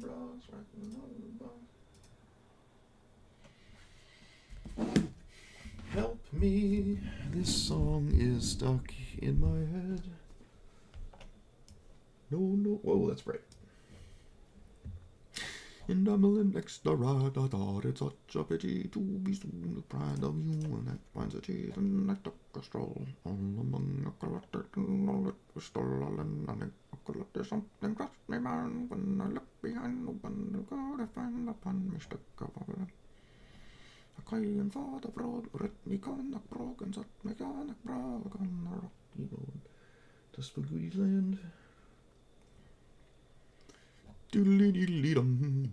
bras, rocking on the bus. Help me, this song is stuck in my head. No, no, whoa, that's right. And I'm a little extra right, I thought it's such a pity to be soon deprived of you, and that finds a cheese, and I took a stroll all among the collected and all it was stolen, and I collected something crossed my mind when I looked behind the one who could find upon me stuck above it. I came for the broad, Brittany Connock broke, and sat me Connock broke on the rocky road to Spagoody's land. Doodly-doodly-dum.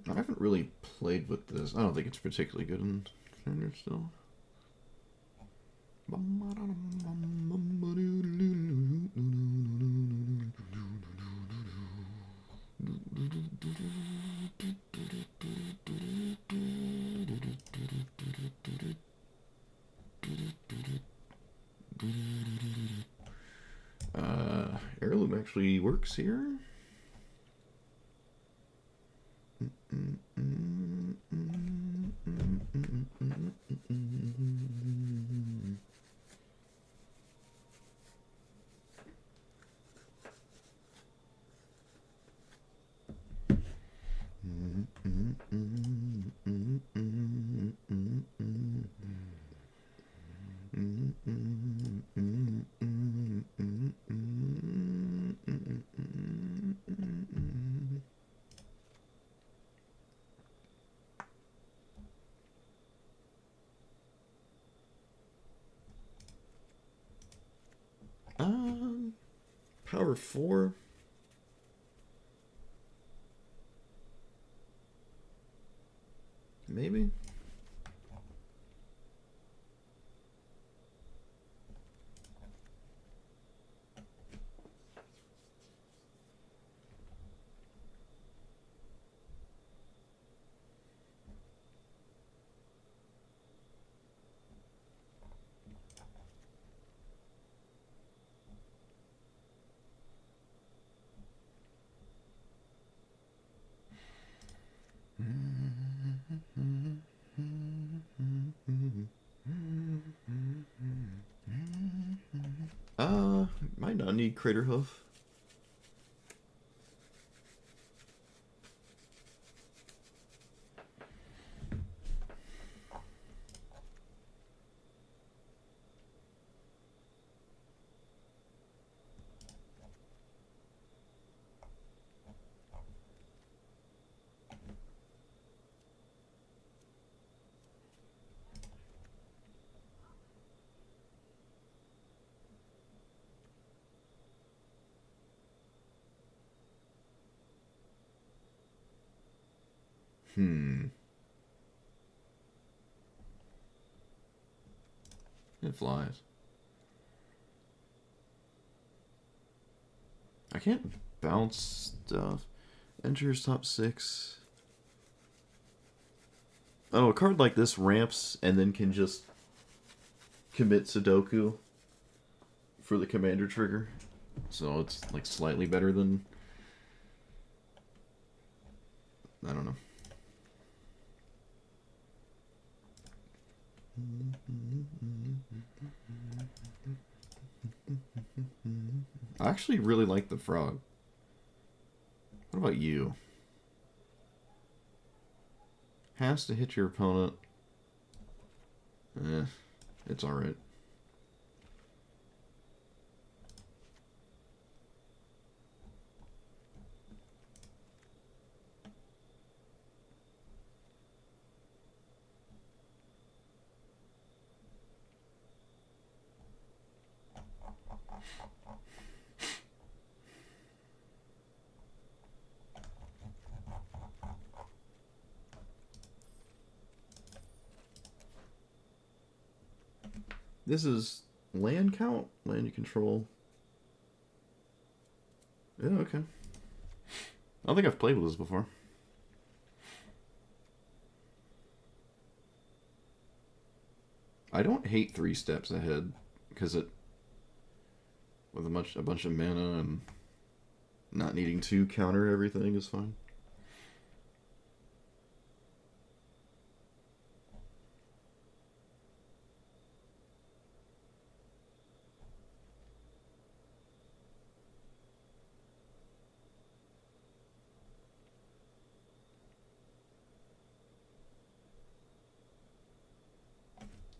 I haven't really played with this. I don't think it's particularly good in standard still. Heirloom actually works here. Power 4. Maybe. Might not need Crater Hoof. It flies. I can't bounce stuff. Enters top 6. Oh, a card like this ramps and then can just commit Sudoku for the commander trigger. So it's like slightly better than... I don't know. I actually really like the frog. What about you? Has to hit your opponent. It's alright. This is land count? Land you control. Yeah, okay. I don't think I've played with this before. I don't hate 3 steps ahead because it with a bunch of mana and not needing to counter everything is fine.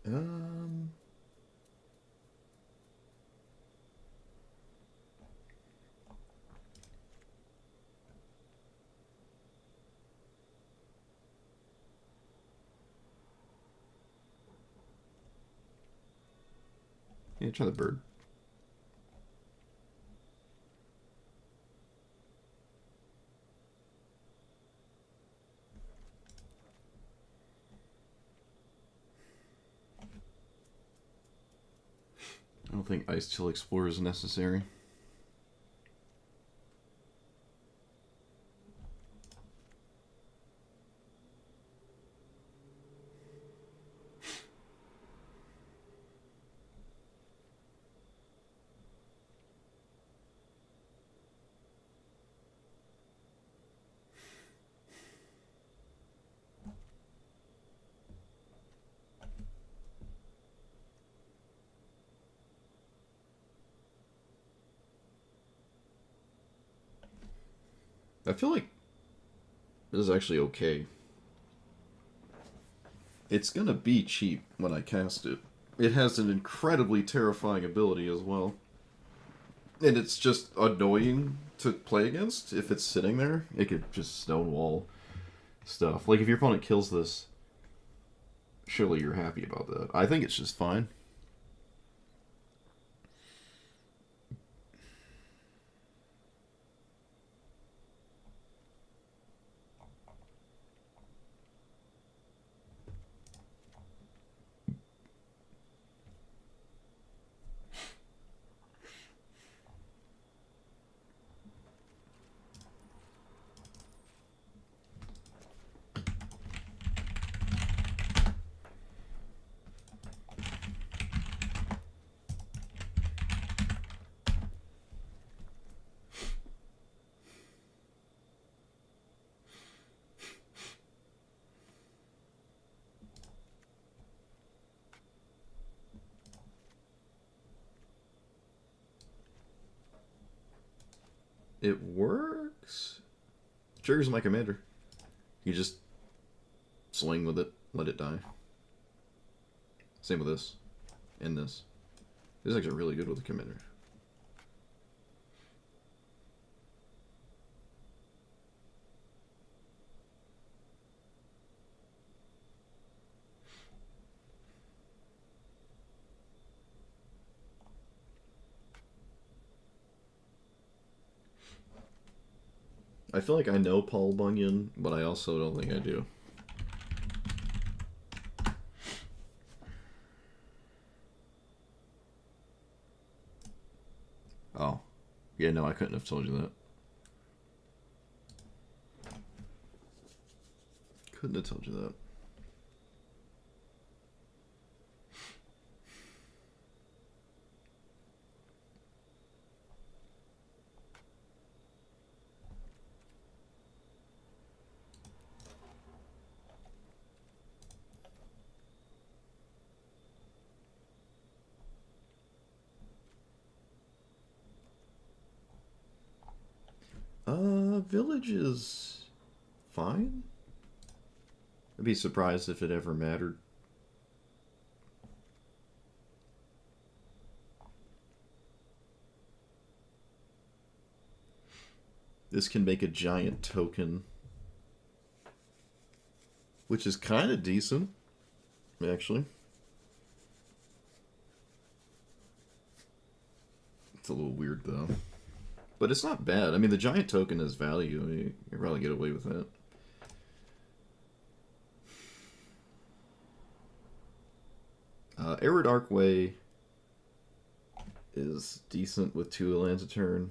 Um, yeah, try the bird. I don't think Ice Chill Explorer is necessary. I feel like this is actually okay. It's gonna be cheap when I cast it. It has an incredibly terrifying ability as well. And it's just annoying to play against if it's sitting there. It could just stonewall stuff. Like if your opponent kills this, surely you're happy about that. I think it's just fine. It works. Triggers my commander. You just swing with it, let it die. Same with this. And this. This is actually really good with the commander. I feel like I know Paul Bunyan, but I also don't think I do. Oh. Yeah, no, I couldn't have told you that. Couldn't have told you that. Village is fine. I'd be surprised if it ever mattered. This can make a giant token, which is kind of decent, actually. It's a little weird, though. But it's not bad. I mean, the giant token is value. You can probably get away with that. Arid Arcway is decent with 2 lands a turn.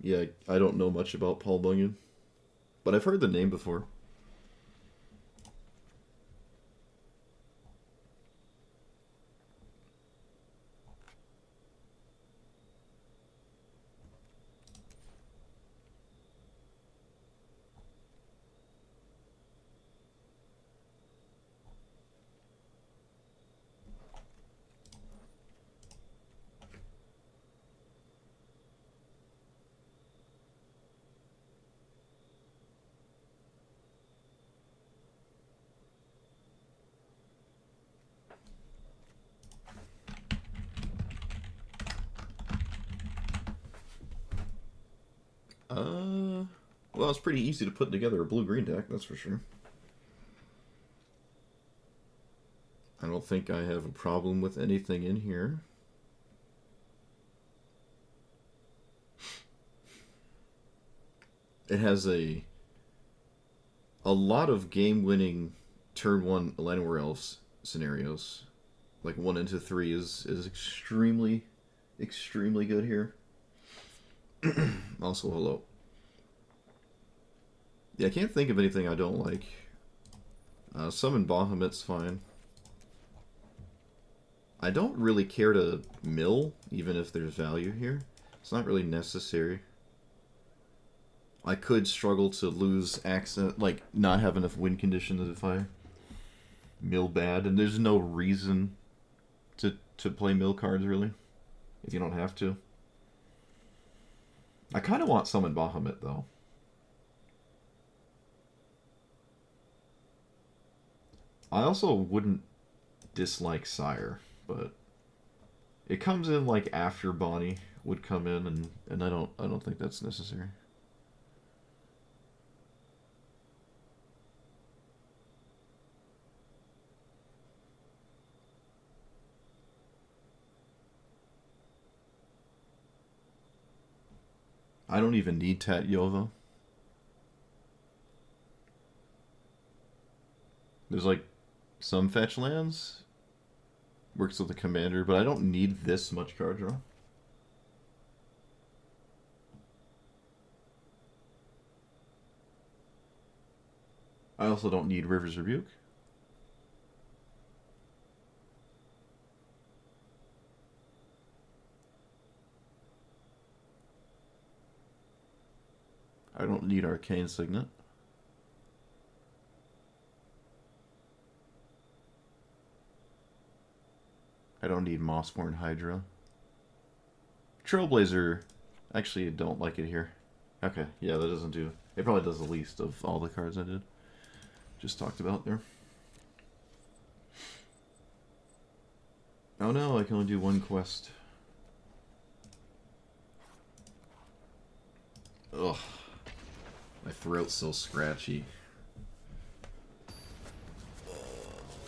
Yeah, I don't know much about Paul Bunyan, but I've heard the name before. Well, it's pretty easy to put together a blue-green deck, that's for sure. I don't think I have a problem with anything in here. It has a lot of game-winning turn 1 Llanowar Elves scenarios. Like 1 into 3 is extremely good here. Also, hello. Yeah, I can't think of anything I don't like. Summon Bahamut's fine. I don't really care to mill, even if there's value here. It's not really necessary. I could struggle to lose access, like not have enough win conditions if I mill bad, and there's no reason to play mill cards really, if you don't have to. I kind of want Summon Bahamut though. I also wouldn't dislike Sire, but it comes in like after Bonnie would come in, and I don't think that's necessary. I don't even need Tat Yova. There's like some fetch lands. Works with the commander, but I don't need this much card draw. I also don't need River's Rebuke. I don't need Arcane Signet. I don't need Mossborn Hydra. Trailblazer, actually I don't like it here. Okay, yeah, that doesn't do... It probably does the least of all the cards I did. Just talked about there. Oh no, I can only do 1 quest. Ugh. My throat's so scratchy.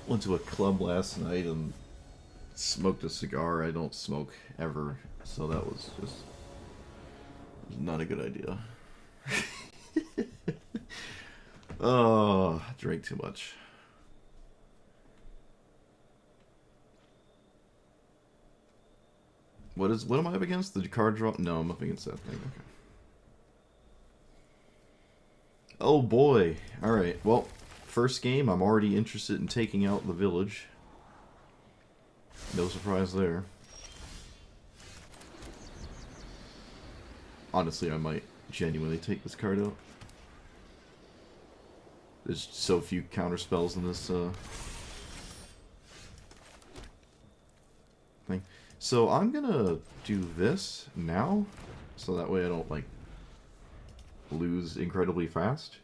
Went to a club last night and smoked a cigar. I don't smoke ever, so that was just not a good idea. Oh, I drank too much. What am I up against? The card drop? No, I'm up against that thing. Okay. Oh boy. Alright, well, first game, I'm already interested in taking out the village. No surprise there. Honestly, I might genuinely take this card out. There's so few counter spells in this thing. So I'm gonna do this now, so that way I don't like lose incredibly fast.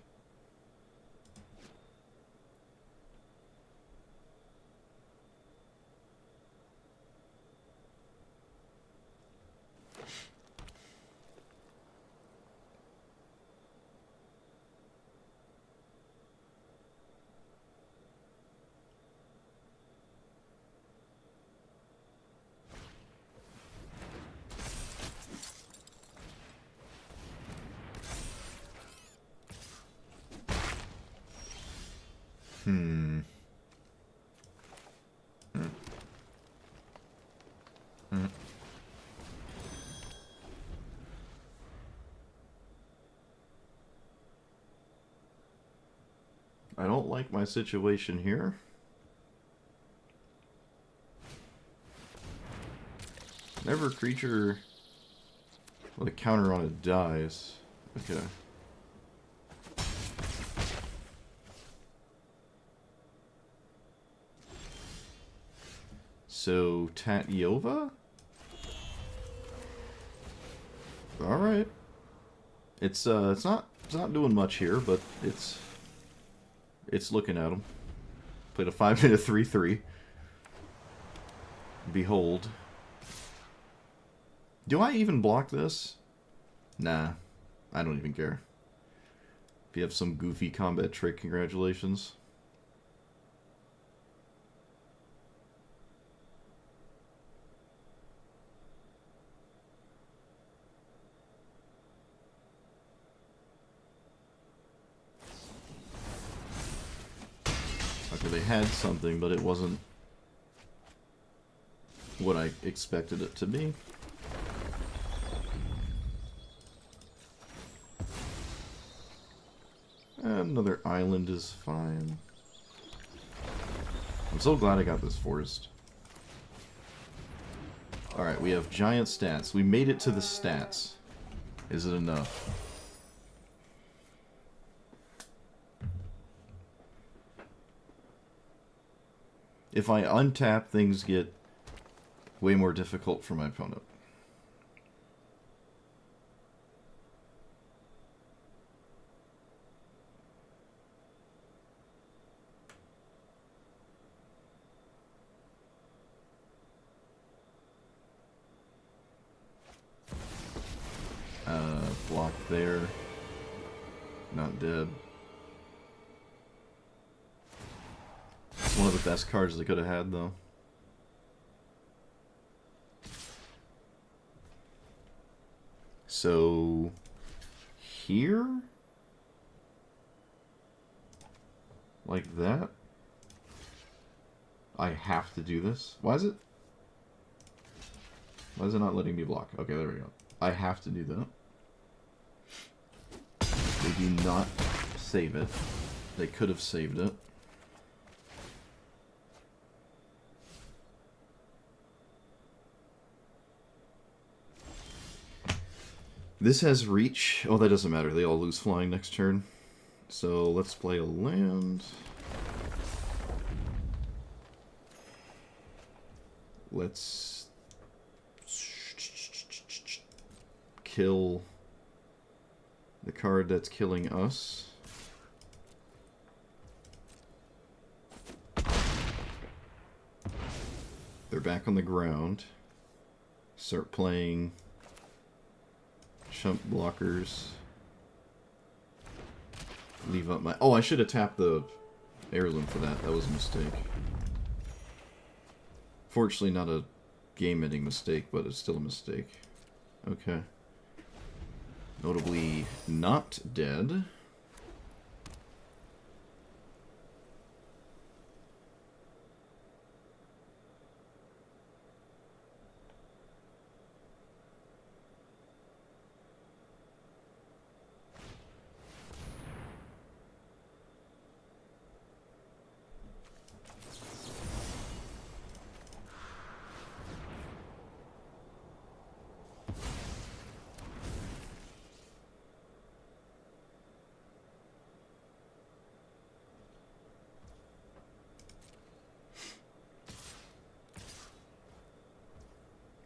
Hmm. I don't like my situation here. Whenever a creature with a counter on it dies. Okay. So, Tatyova? Alright. It's not doing much here, but it's looking at him. Played a 5-minute 3/3. Behold. Do I even block this? Nah. I don't even care. If you have some goofy combat trick, congratulations. Okay, they had something, but it wasn't what I expected it to be. Another island is fine. I'm so glad I got this forest. Alright, we have giant stats. We made it to the stats. Is it enough? If I untap, things get way more difficult for my opponent. Block there. Not dead. It's one of the best cards they could have had, though. So, here? Like that? I have to do this? Why is it not letting me block? Okay, there we go. I have to do that. They do not save it. They could have saved it. This has reach. Oh, that doesn't matter. They all lose flying next turn. So let's play a land. Let's kill the card that's killing us. They're back on the ground. Start playing chump blockers. Leave up my... Oh, I should have tapped the heirloom for that. That was a mistake. Fortunately, not a game-ending mistake, but it's still a mistake. Okay. Notably not dead.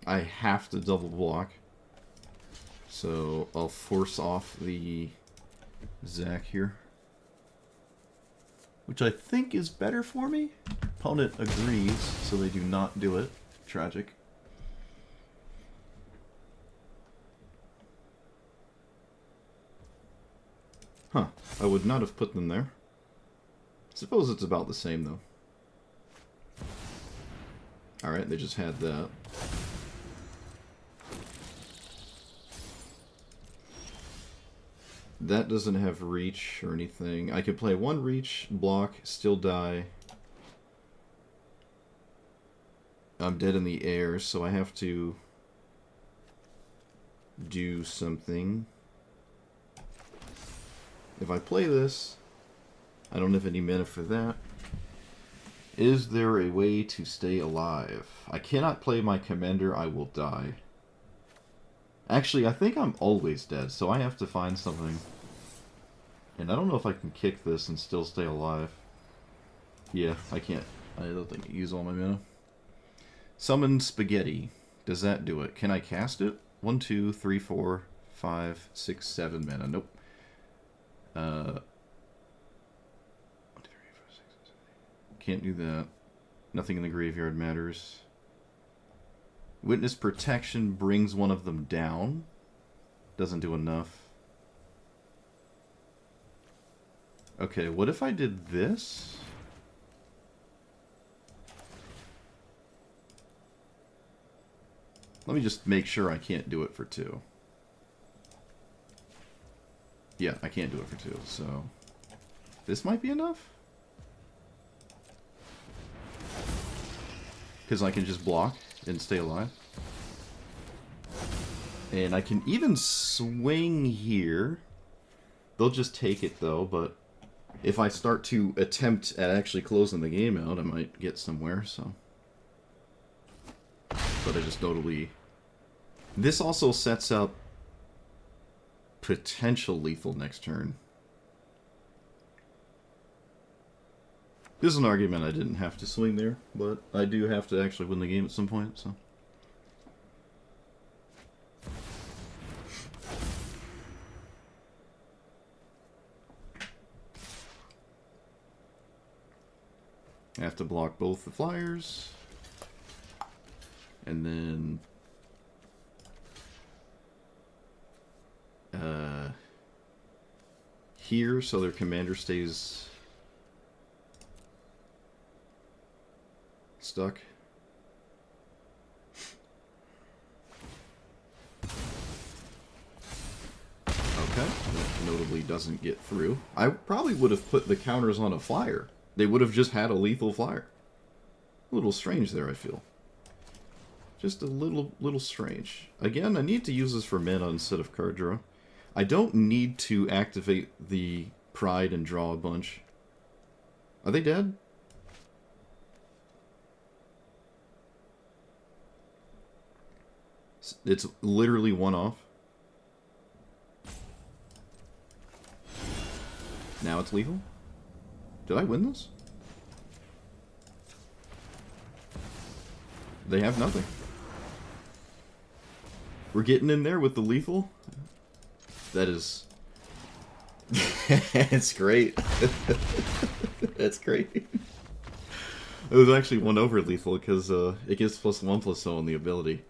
I have to double block. So I'll force off the Zac here. Which I think is better for me. Opponent agrees, so they do not do it. Tragic. Huh. I would not have put them there. Suppose it's about the same, though. Alright, they just had that. That doesn't have reach or anything. I could play one reach, block, still die. I'm dead in the air, so I have to do something. If I play this, I don't have any mana for that. Is there a way to stay alive? I cannot play my commander, I will die. Actually, I think I'm always dead, so I have to find something. And I don't know if I can kick this and still stay alive. Yeah, I can't. I don't think I use all my mana. Summon Spaghetti. Does that do it? Can I cast it? 1, 2, 3, 4, 5, 6, 7 mana. Nope. 1, 2, 3, 4, 6, 7, 8. Can't do that. Nothing in the graveyard matters. Witness Protection brings one of them down. Doesn't do enough. Okay, what if I did this? Let me just make sure I can't do it for 2. Yeah, I can't do it for 2, so... This might be enough? Because I can just block and stay alive. And I can even swing here. They'll just take it, though, but... If I start to attempt at actually closing the game out, I might get somewhere, so... But I just notably... This also sets up potential lethal next turn. This is an argument I didn't have to swing there, but I do have to actually win the game at some point, so... I have to block both the flyers. And then... here, so their commander stays... stuck. Okay, that notably doesn't get through. I probably would have put the counters on a flyer. They would have just had a lethal flyer. A little strange there, I feel. Just a little strange. Again, I need to use this for mana instead of card draw. I don't need to activate the Pride and draw a bunch. Are they dead? It's literally one off. Now it's lethal? Did I win this? They have nothing. We're getting in there with the lethal? That is... it's great. That's great. It was actually one over lethal because it gives +1/+0 on the ability.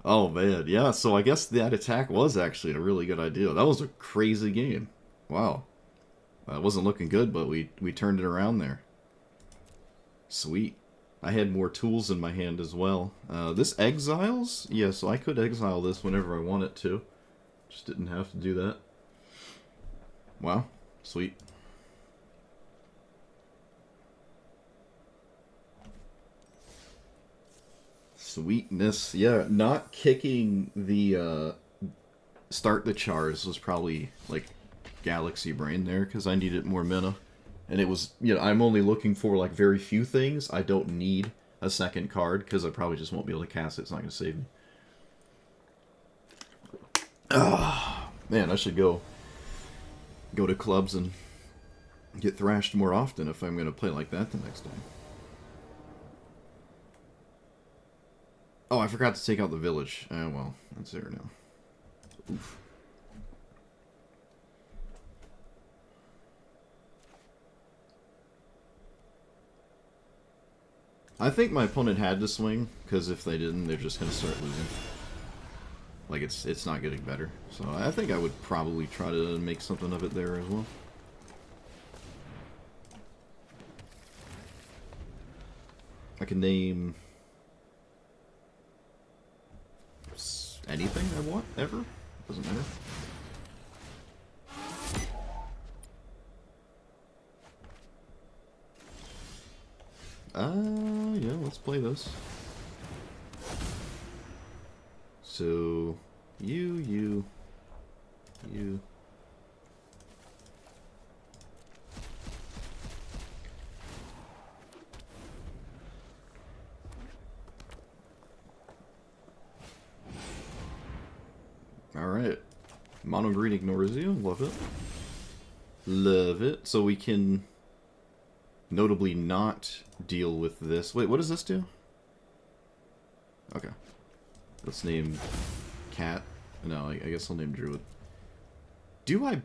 Oh man, yeah, so I guess that attack was actually a really good idea. That was a crazy game. Wow. It wasn't looking good, but we turned it around there. Sweet. I had more tools in my hand as well. This exiles? Yeah, so I could exile this whenever I wanted to. Just didn't have to do that. Wow. Sweet. Sweetness. Yeah, not kicking the start the chars was probably like galaxy brain there because I needed more mana. And it was, you know, I'm only looking for like very few things. I don't need a second card because I probably just won't be able to cast it. It's not going to save me. Ah, man, I should go to clubs and get thrashed more often if I'm going to play like that the next time. Oh, I forgot to take out the village. Well, that's there now. Oof. I think my opponent had to swing, because if they didn't, they're just going to start losing. Like, it's not getting better. So I think I would probably try to make something of it there as well. I can name anything I want, ever. Doesn't matter. Yeah, let's play this. So, you. Alright. Mono green ignores you. Love it. Love it. So we can notably not deal with this. Wait, what does this do? Okay. Let's name Cat. No, I guess I'll name Druid. Do I...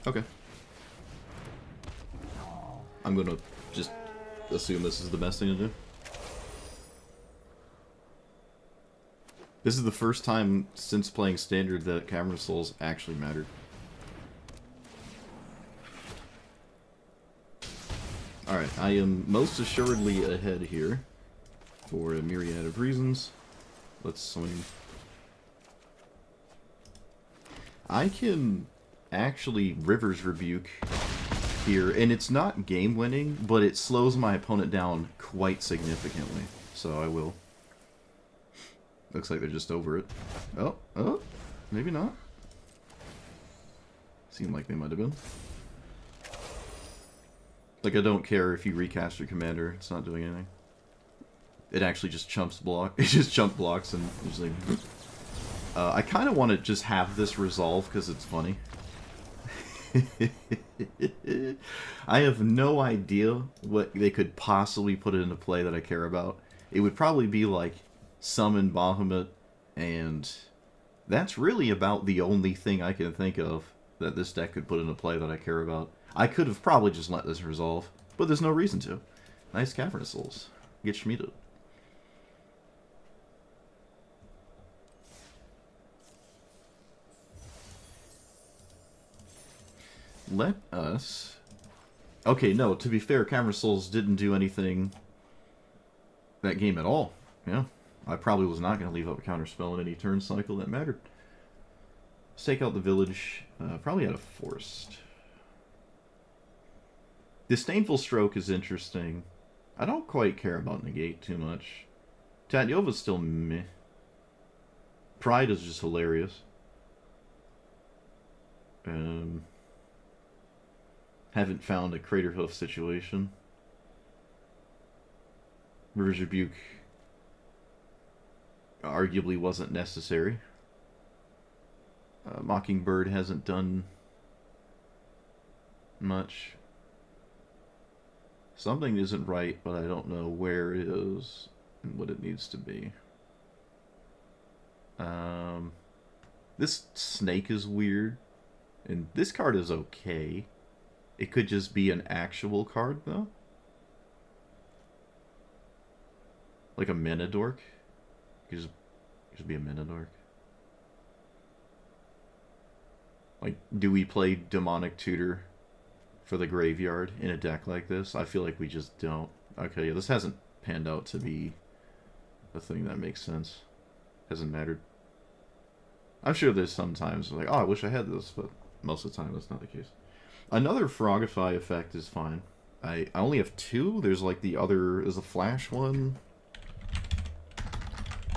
Okay. I'm gonna just assume this is the best thing to do. This is the first time since playing Standard that Cavern Souls actually mattered. Alright, I am most assuredly ahead here. For a myriad of reasons. Let's swing. I can actually River's Rebuke here, and it's not game-winning, but it slows my opponent down quite significantly. So I will. Looks like they're just over it. Oh, maybe not. Seemed like they might have been. Like, I don't care if you recast your commander, it's not doing anything. It actually just chumps block. It just chump blocks and just like... I kind of want to just have this resolve because it's funny. I have no idea what they could possibly put into play that I care about. It would probably be like summon Bahamut, and that's really about the only thing I can think of that this deck could put into play that I care about. I could have probably just let this resolve, but there's no reason to. Nice Cavernous Souls. Get schmeeded. Let us... Okay, no, to be fair, Cavern Souls didn't do anything that game at all. Yeah, I probably was not going to leave up a counterspell in any turn cycle that mattered. Stake out the village. Probably out of Forest. Disdainful Stroke is interesting. I don't quite care about Negate too much. Tatyova's still meh. Pride is just hilarious. Haven't found a Crater Hoof situation. River's Rebuke arguably wasn't necessary. Mockingbird hasn't done much. Something isn't right, but I don't know where it is and what it needs to be. This snake is weird, and this card is okay. It could just be an actual card, though. Like a Menadork. It could just be a Menadork. Like, do we play Demonic Tutor for the graveyard in a deck like this? I feel like we just don't. Okay, yeah, this hasn't panned out to be a thing that makes sense. Hasn't mattered. I'm sure there's some times like, oh, I wish I had this, but most of the time that's not the case. Another Frogify effect is fine. I only have two. There's like the other is a flash one.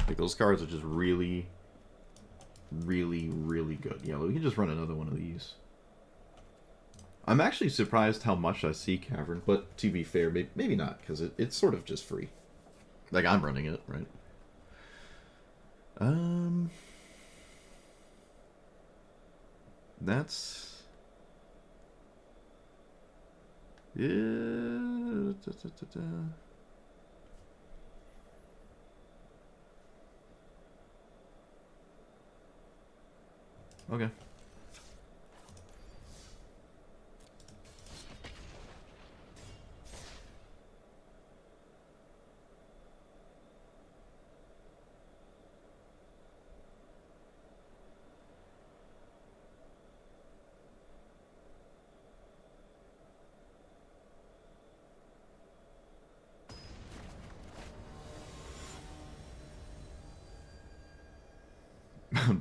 Like those cards are just really, really, really good. Yeah, we can just run another one of these. I'm actually surprised how much I see Cavern, but to be fair, maybe not, because it's sort of just free. Like, I'm running it, right? That's... Yeah. Okay.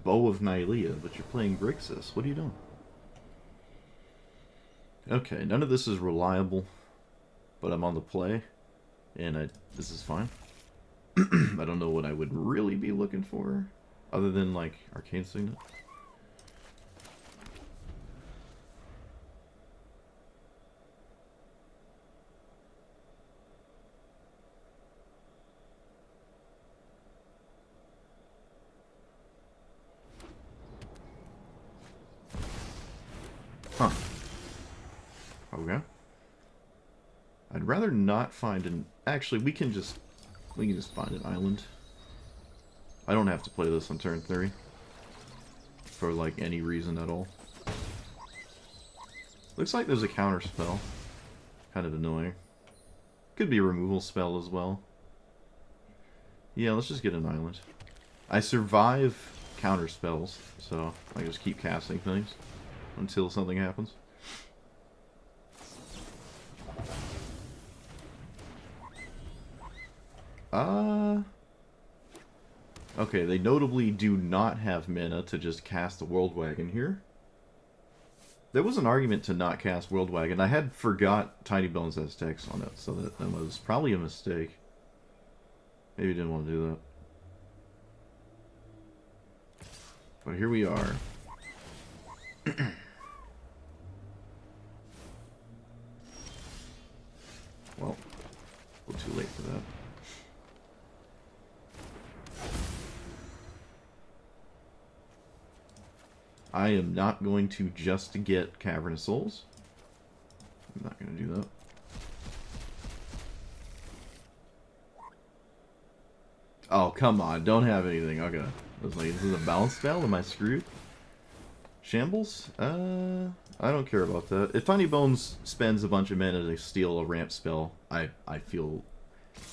Bow of Nylea, but you're playing Grixis. What are you doing? Okay, none of this is reliable, but I'm on the play, and this is fine. I don't know what I would really be looking for, other than, like, Arcane Signet. Huh. Okay. I'd rather not find an... Actually, we can just find an island. I don't have to play this on turn 3. For, like, any reason at all. Looks like there's a counter spell. Kind of annoying. Could be a removal spell as well. Yeah, let's just get an island. I survive counter spells, so I just keep casting things until something happens. Okay, they notably do not have mana to just cast the World Wagon here. There was an argument to not cast World Wagon. I had forgot Tiny Bones has text on it, so that was probably a mistake. Maybe didn't want to do that. But here we are. Well, a little too late for that. I am not going to just get Cavernous Souls. I'm not going to do that. Oh, come on. Don't have anything. Okay. I was like, this is a balance spell? Am I screwed? Shambles? I don't care about that. If Tiny Bones spends a bunch of mana to steal a ramp spell, I feel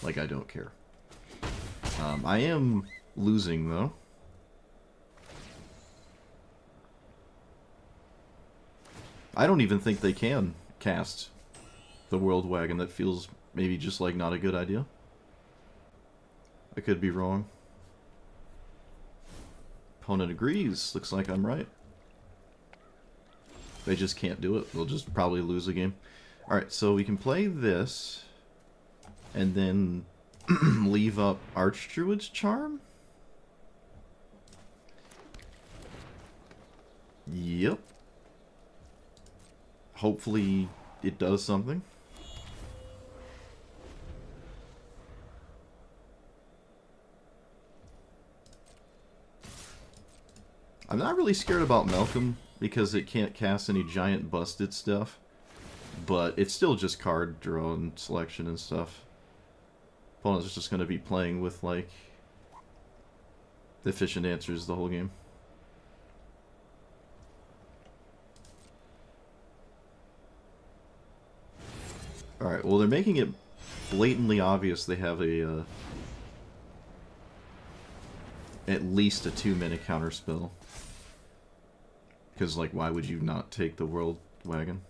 like I don't care. I am losing, though. I don't even think they can cast the World Wagon. That feels maybe just like not a good idea. I could be wrong. Opponent agrees. Looks like I'm right. They just can't do it. They'll just probably lose the game. Alright, so we can play this and then leave up Archdruid's Charm? Yep. Hopefully it does something. I'm not really scared about Malcolm because it can't cast any giant busted stuff, but it's still just card draw and selection and stuff. Opponent's just going to be playing with, like, efficient answers the whole game. Alright, well, they're making it blatantly obvious they have a, at least a 2-minute counter spell. Because, like, why would you not take the World Wagon?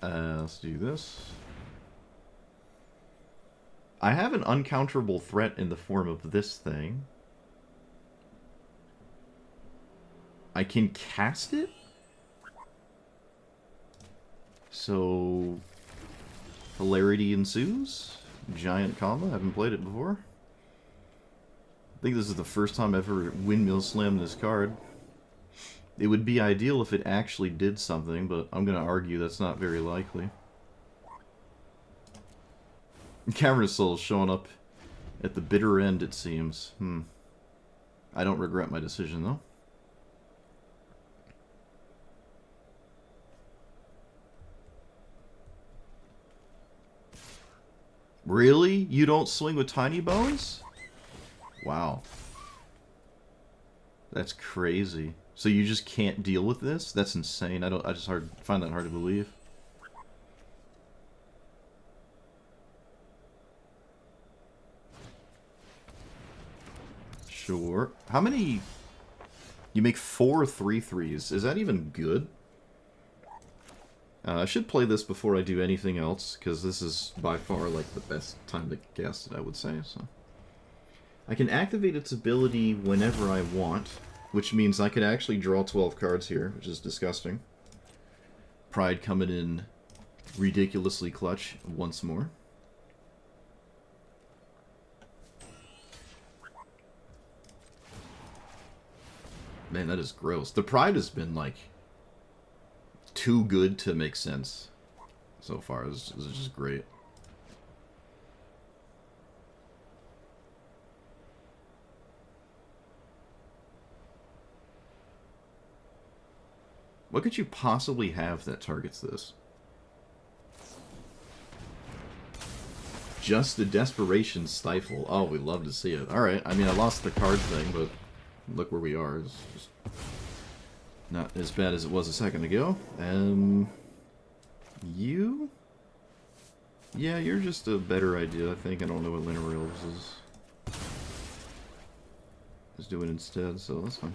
Let's do this. I have an uncounterable threat in the form of this thing. I can cast it? So, hilarity ensues. Giant combo. I haven't played it before. I think this is the first time I've ever windmill slammed this card. It would be ideal if it actually did something, but I'm going to argue that's not very likely. Cavernous Soul showing up at the bitter end, it seems. I don't regret my decision, though. Really? You don't swing with Tiny Bones? Wow. That's crazy. So you just can't deal with this? That's insane. I just find that hard to believe. Sure. How many... You make 4 3/3s. Is that even good? I should play this before I do anything else, because this is by far like the best time to cast it, I would say. So I can activate its ability whenever I want, which means I could actually draw 12 cards here, which is disgusting. Pride coming in ridiculously clutch once more. Man, that is gross. The Pride has been, like, too good to make sense so far. This is just great. What could you possibly have that targets this? Just a Desperation Stifle. Oh, we love to see it. Alright, I mean, I lost the card thing, but look where we are. It's just not as bad as it was a second ago. You? Yeah, you're just a better idea, I think. I don't know what Linear is doing instead, so that's fine.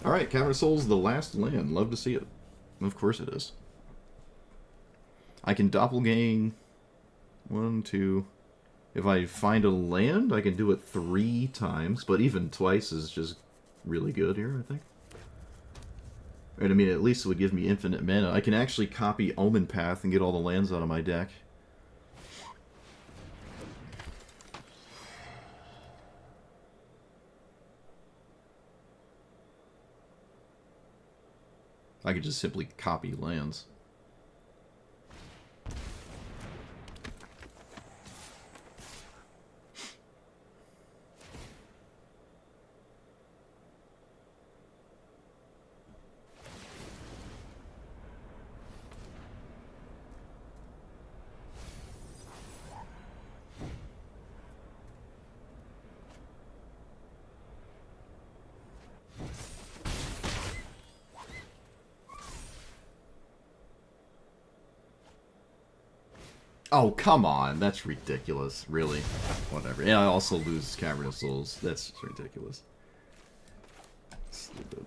Alright, Cavern of Souls, the last land. Love to see it. Of course it is. I can doppelgang 1, 2. If I find a land, I can do it 3 times, but even twice is just really good here, I think. And I mean, at least it would give me infinite mana. I can actually copy Omen Path and get all the lands out of my deck. I could just simply copy lands. Oh, come on. That's ridiculous. Really. Whatever. Yeah, I also lose Cavern of Souls. That's ridiculous. Stupid.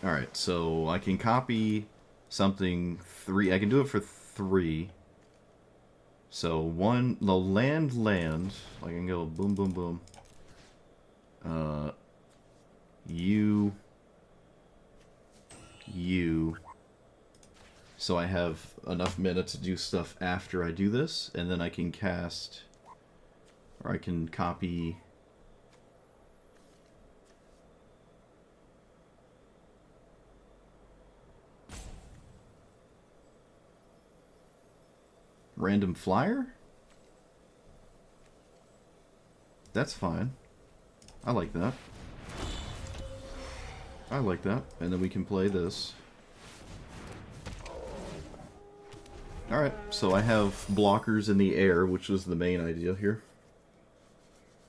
Alright, so I can copy something 3. I can do it for 3. So 1, the land. I can go boom, boom, boom. You. So I have enough mana to do stuff after I do this, and then I can cast, or I can copy Random Flyer? That's fine. I like that. I like that. And then we can play this. Alright, so I have blockers in the air, which was the main idea here.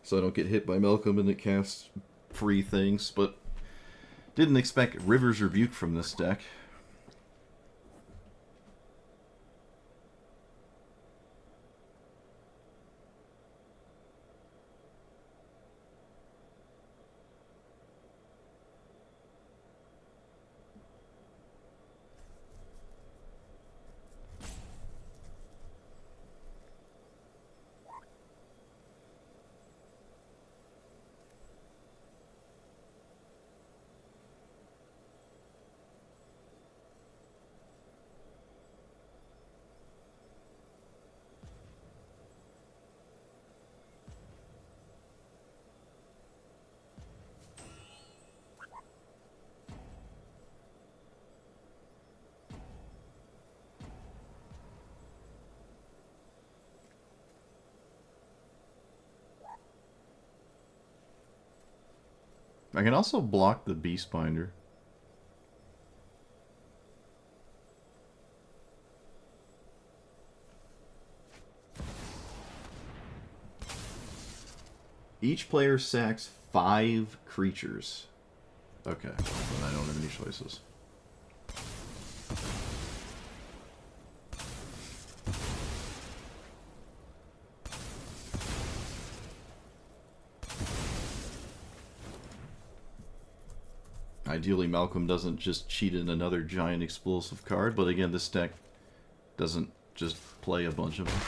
So I don't get hit by Malcolm and it casts free things, but didn't expect River's Rebuke from this deck. I can also block the Beastbinder. Each player sacks 5 creatures. Okay, then I don't have any choices. Ideally, Malcolm doesn't just cheat in another giant explosive card, but again, this deck doesn't just play a bunch of them.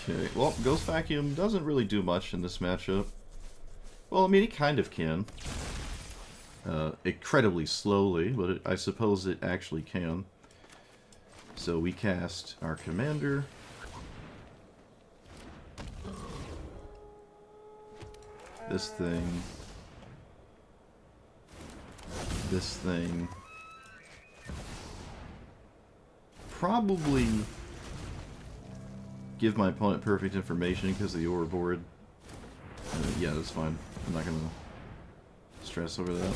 Okay, well, Ghost Vacuum doesn't really do much in this matchup. Well, I mean, it kind of can. Incredibly slowly, but I suppose it actually can. So we cast our commander. This thing. This thing. Probably give my opponent perfect information because of the aura board. Yeah, that's fine. I'm not gonna stress over that.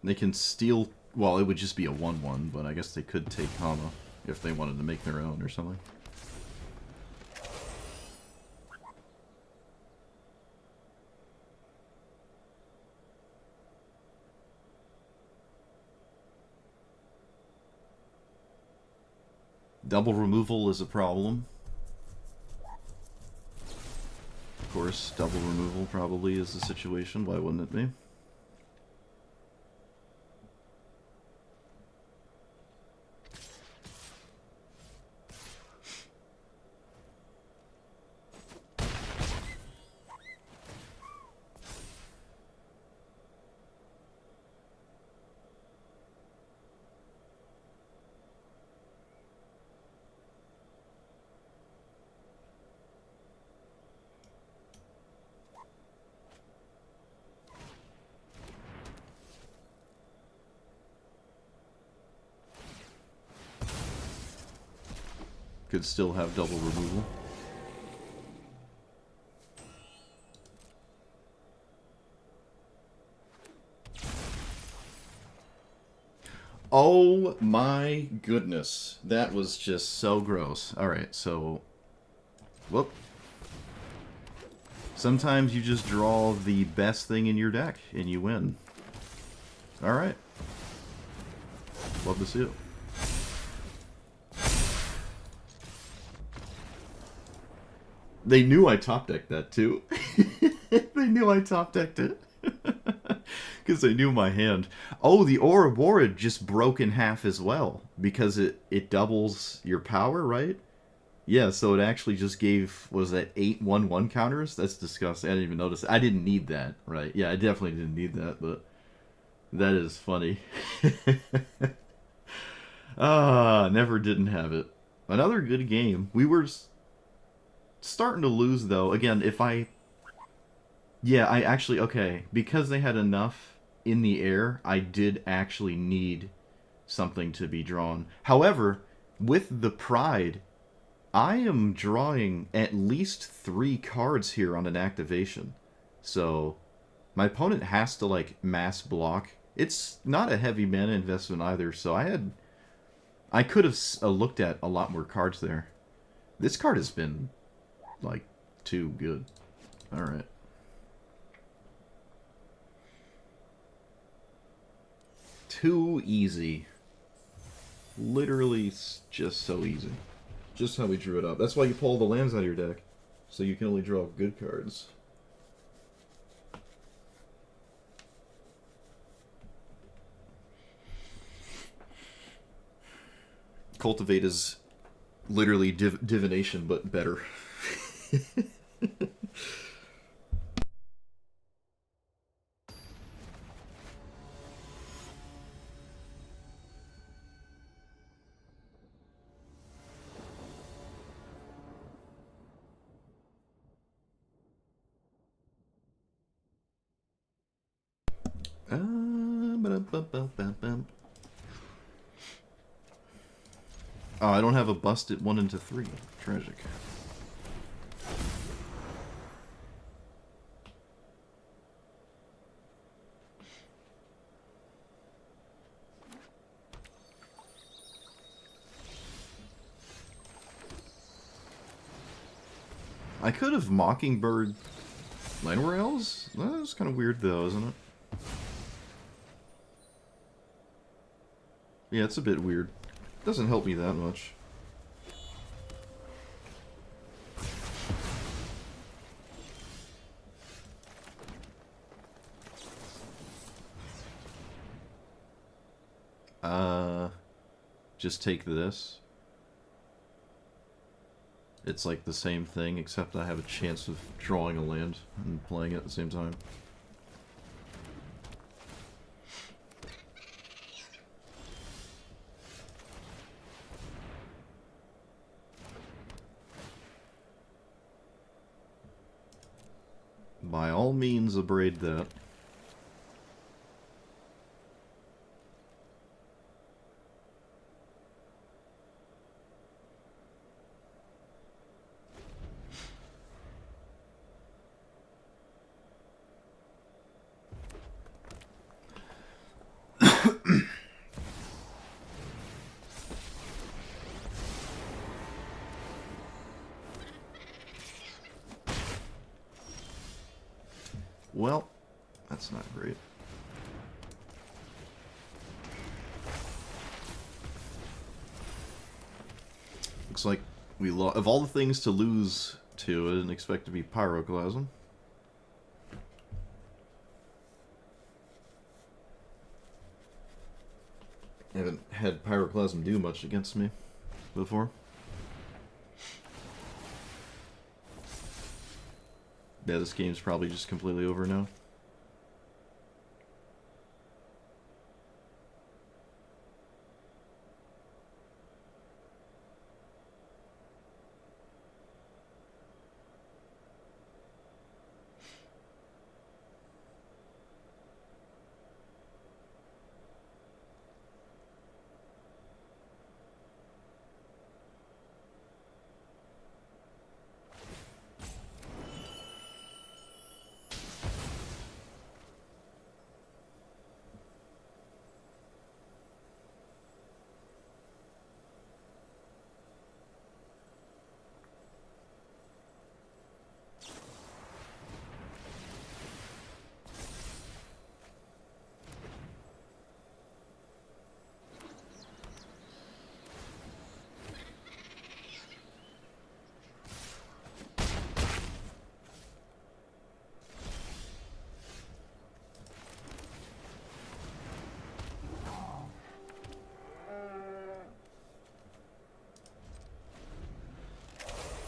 They can steal. Well, it would just be a 1/1, but I guess they could take Kama if they wanted to make their own or something. Double removal is a problem. Of course, double removal probably is the situation. Why wouldn't it be? Could still have double removal. Oh my goodness. That was just so gross. Alright, so... Whoop. Sometimes you just draw the best thing in your deck and you win. Alright. Love to see it. They knew I top decked that too. They knew I top decked it. Because they knew my hand. Oh, the Aura just broke in half as well. Because it doubles your power, right? Yeah, so it actually just gave, was that 8/1/1 counters? That's disgusting. I didn't even notice. I didn't need that, right? Yeah, I definitely didn't need that, but that is funny. Never didn't have it. Another good game. We were starting to lose, though. Again, if I... Yeah, I actually... Okay, because they had enough in the air, I did actually need something to be drawn. However, with the Pride, I am drawing at least 3 cards here on an activation. So, my opponent has to, like, mass block. It's not a heavy mana investment either, so I could have looked at a lot more cards there. This card has been, like, too good. Alright. Too easy. Literally just so easy. Just how we drew it up. That's why you pull the lands out of your deck. So you can only draw good cards. Cultivate is literally divination, but better. Ba-dum-bum-bum-bum. Oh, I don't have a busted 1 into 3. Tragic. I could have Mockingbird Line Rails? That's kind of weird though, isn't it? Yeah, it's a bit weird. Doesn't help me that much. Just take this. It's like the same thing, except I have a chance of drawing a land and playing it at the same time. By all means, abrade that. Well, that's not great. Looks like we lost. Of all the things to lose to, I didn't expect to be Pyroclasm. I haven't had Pyroclasm do much against me before. Yeah, this game's probably just completely over now.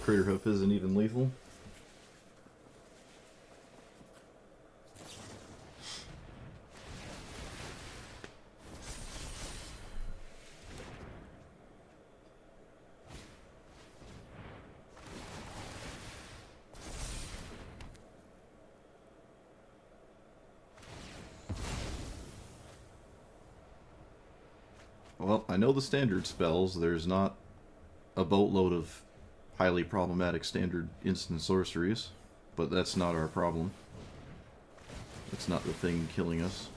Crater Hoof isn't even lethal. Well, I know the standard spells. There's not a boatload of highly problematic standard instant sorceries, but that's not our problem. That's not the thing killing us.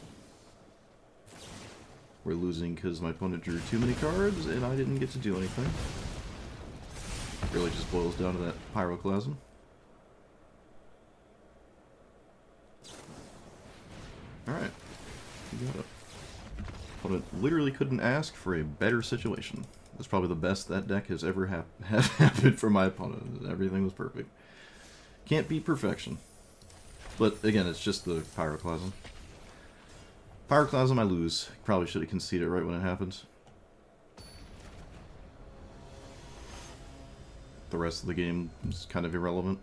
We're losing because my opponent drew too many cards and I didn't get to do anything. It really just boils down to that Pyroclasm. Alright. You got it. Opponent literally couldn't ask for a better situation. That's probably the best that deck has ever happened for my opponent. Everything was perfect. Can't beat perfection. But again, it's just the Pyroclasm. Pyroclasm, I lose. Probably should have conceded right when it happens. The rest of the game is kind of irrelevant.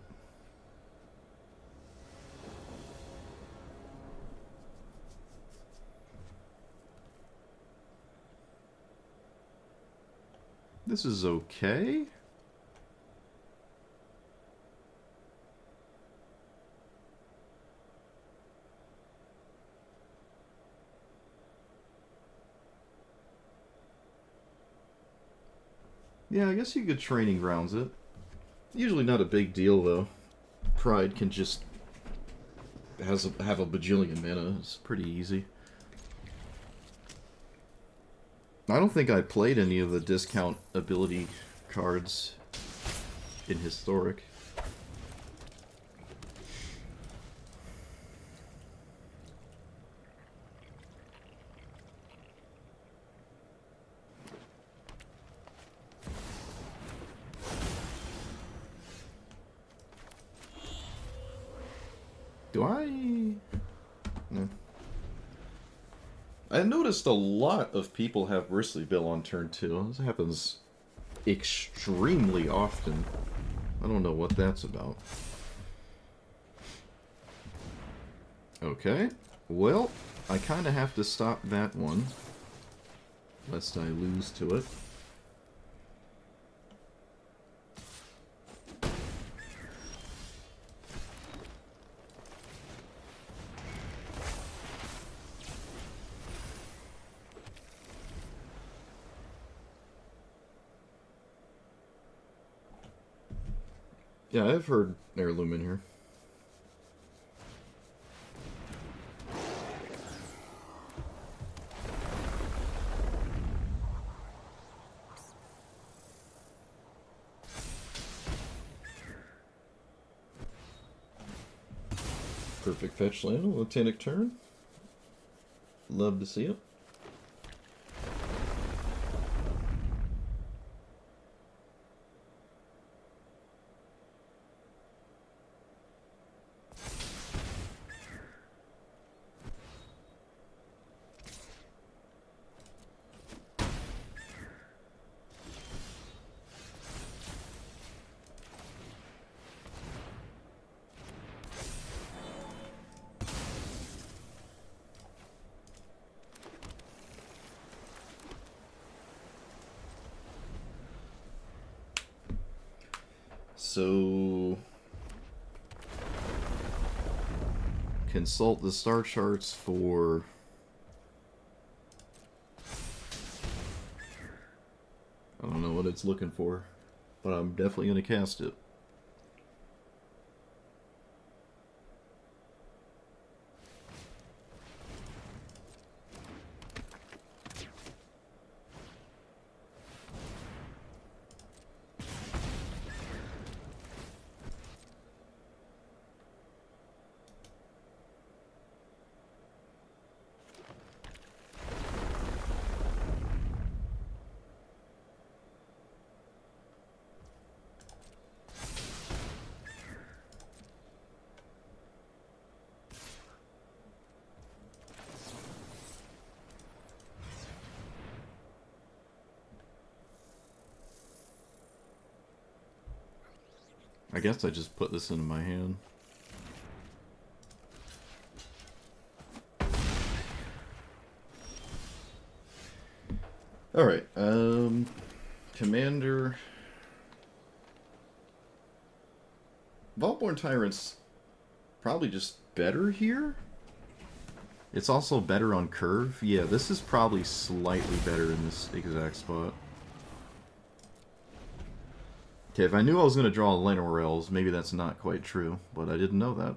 This is okay. Yeah, I guess you could training grounds it. Usually not a big deal, though. Pride can just have a bajillion mana. It's pretty easy. I don't think I played any of the discount ability cards in Historic. Do I? No. I noticed a lot of people have Bristly Bill on turn 2. This happens extremely often. I don't know what that's about. Okay. Well, I kind of have to stop that one, lest I lose to it. Yeah, I've heard Heirloom in here. Perfect fetch land, Lieutenant turn. Love to see it. So, consult the star charts for I don't know what it's looking for, but I'm definitely going to cast it. I guess I just put this into my hand. Alright, Commander... Vaultborn Tyrant's probably just better here? It's also better on curve. Yeah, this is probably slightly better in this exact spot. Okay, if I knew I was going to draw Lenorels, maybe that's not quite true, but I didn't know that.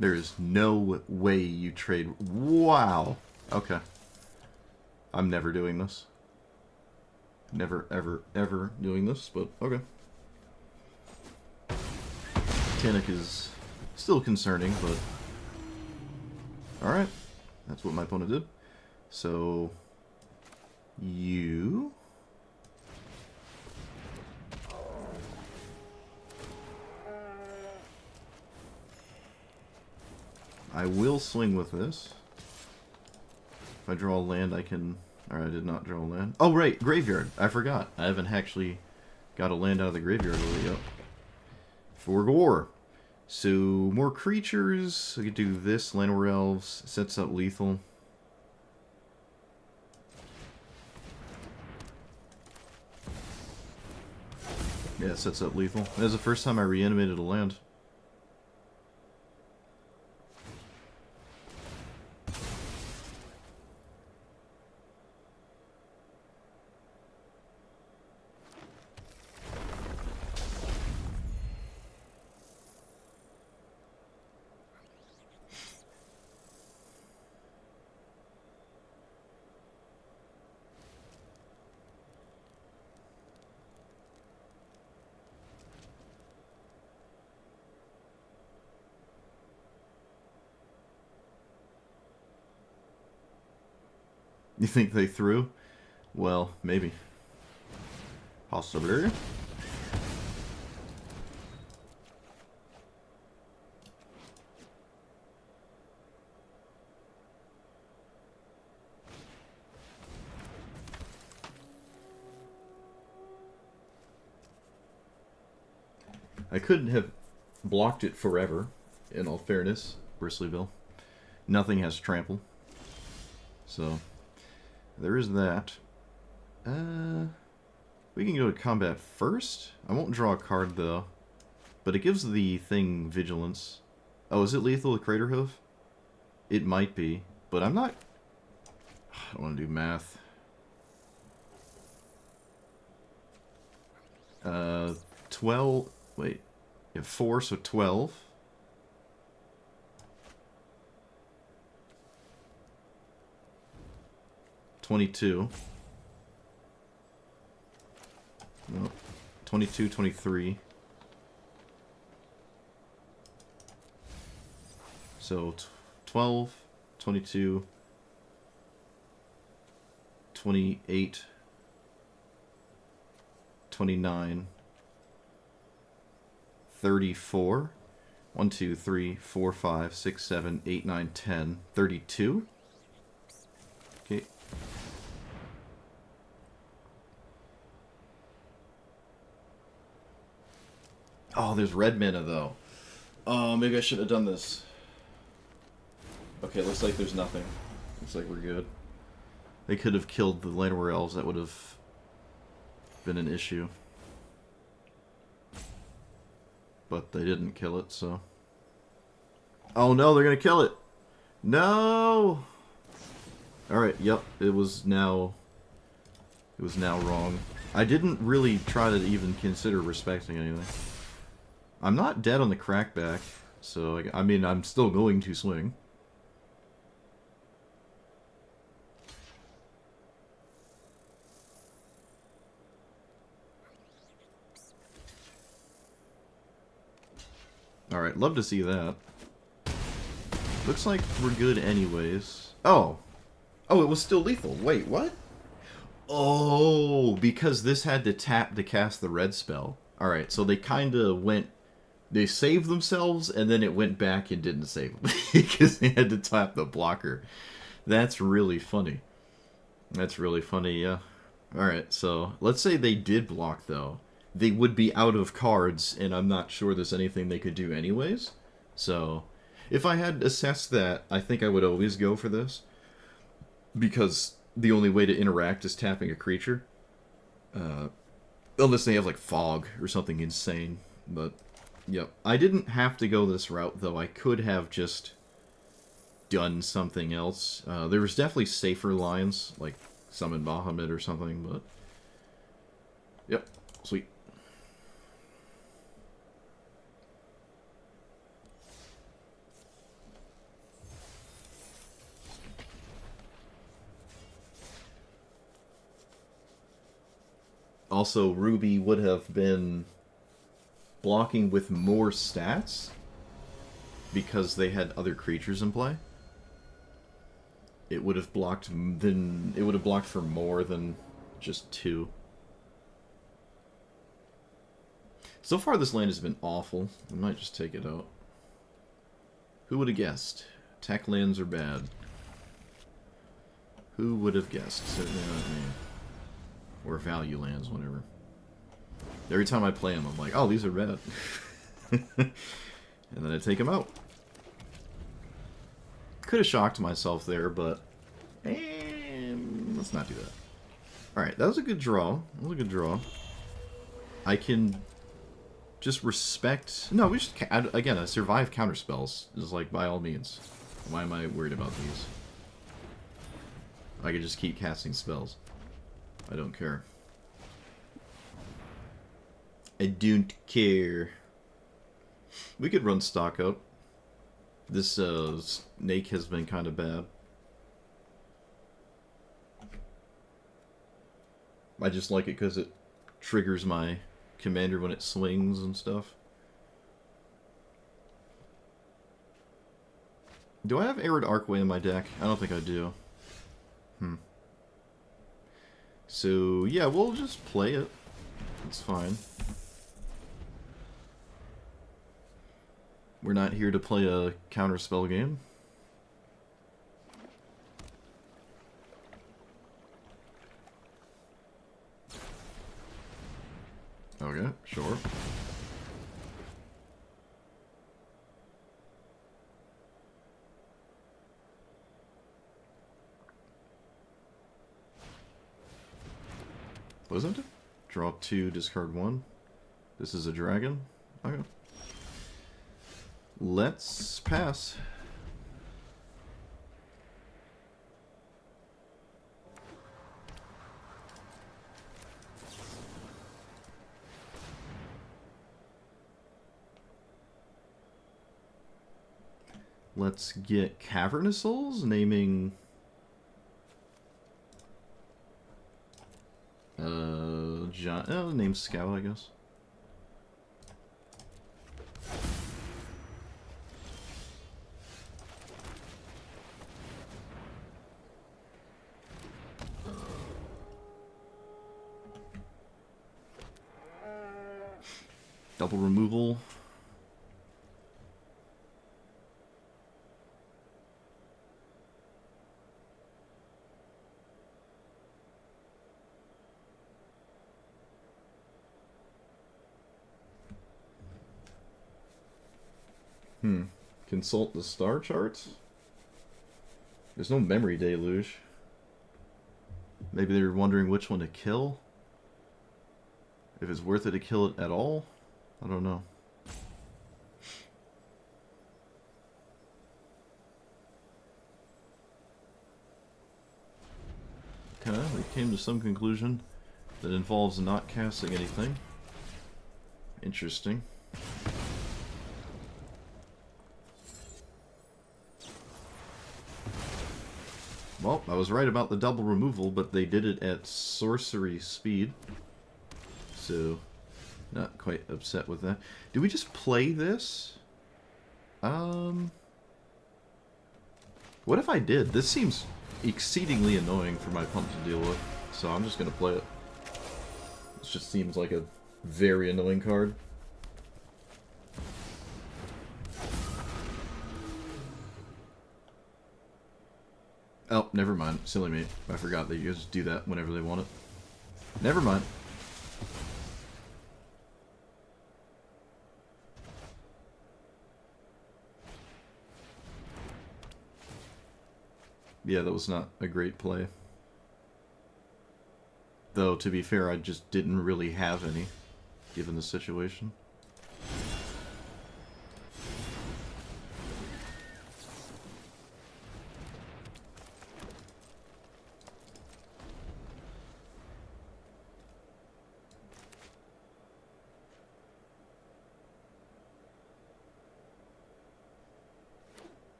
There is no way you trade... Wow! Okay. I'm never doing this. Never, ever, ever doing this, but okay. Tanic is still concerning, but... Alright. That's what my opponent did. So... You... I will swing with this. If I draw a land, I can... Alright, I did not draw a land. Oh, right, graveyard. I forgot. I haven't actually got a land out of the graveyard yet. For gore. So, more creatures. I could do this. Llanowar Elves. Sets up lethal. Yeah, it sets up lethal. That was the first time I reanimated a land. You think they threw? Well, maybe. Possibly. I couldn't have blocked it forever, in all fairness, Bristlyville. Nothing has trample. So, there is that. We can go to combat first. I won't draw a card, though. But it gives the thing vigilance. Oh, is it lethal with Crater Hoof? It might be, but I'm not... I don't want to do math. 12... Wait. You have 4, so 12. $22. No. 22, 23. So 12, 22, 28, 29, 34. 1, 2, 3, 4, 5, 6, 7, 8, 9, 10, 32. Okay. Oh, there's red mana, though. Oh, maybe I should have done this. Okay, looks like there's nothing. Looks like we're good. They could have killed the Llanowar Elves. That would have been an issue. But they didn't kill it, so... Oh no, they're gonna kill it! No! Alright, yep, it was now wrong. I didn't really try to even consider respecting anything. I'm not dead on the crackback, so, I mean, I'm still going to swing. Alright, love to see that. Looks like we're good anyways. Oh! Oh, it was still lethal. Wait, what? Oh, because this had to tap to cast the red spell. Alright, so they kind of went... They saved themselves, and then it went back and didn't save them. Because they had to tap the blocker. That's really funny. That's really funny, yeah. Alright, so let's say they did block, though. They would be out of cards, and I'm not sure there's anything they could do anyways. So, if I had assessed that, I think I would always go for this. Because the only way to interact is tapping a creature. Unless they have, like, fog or something insane. But, yep. I didn't have to go this route, though. I could have just done something else. There was definitely safer lines, like Summon Bahamut or something, but... Yep. Sweet. Also, Ruby would have been blocking with more stats because they had other creatures in play. It would have blocked for more than just 2. So far, this land has been awful. I might just take it out. Who would have guessed? Tech lands are bad. Who would have guessed? Certainly not me. Or value lands, whatever. Every time I play them, I'm like, oh, these are bad. And then I take them out. Could have shocked myself there, but let's not do that. Alright, that was a good draw. That was a good draw. I can just respect... No, we just... Again, I survive counterspells. Just like, by all means. Why am I worried about these? I can just keep casting spells. I don't care. I don't care. We could run stock out. This snake has been kind of bad. I just like it because it triggers my commander when it swings and stuff. Do I have Arid Archway in my deck? I don't think I do. So, yeah, we'll just play it. It's fine. We're not here to play a counterspell game. Okay, sure. What is it? Draw 2, discard 1. This is a dragon. Okay. Let's pass. Let's get Cavernous Souls, naming... name Scout, I guess. Double removal. Consult the star charts? There's no memory deluge. Maybe they're wondering which one to kill? If it's worth it to kill it at all? I don't know. Okay, we came to some conclusion that involves not casting anything. Interesting. Well, I was right about the double removal, but they did it at sorcery speed. So, not quite upset with that. Do we just play this? What if I did? This seems exceedingly annoying for my opponent to deal with, so I'm just going to play it. This just seems like a very annoying card. Oh, never mind. Silly me. I forgot that you just do that whenever they want it. Never mind. Yeah, that was not a great play. Though, to be fair, I just didn't really have any, given the situation.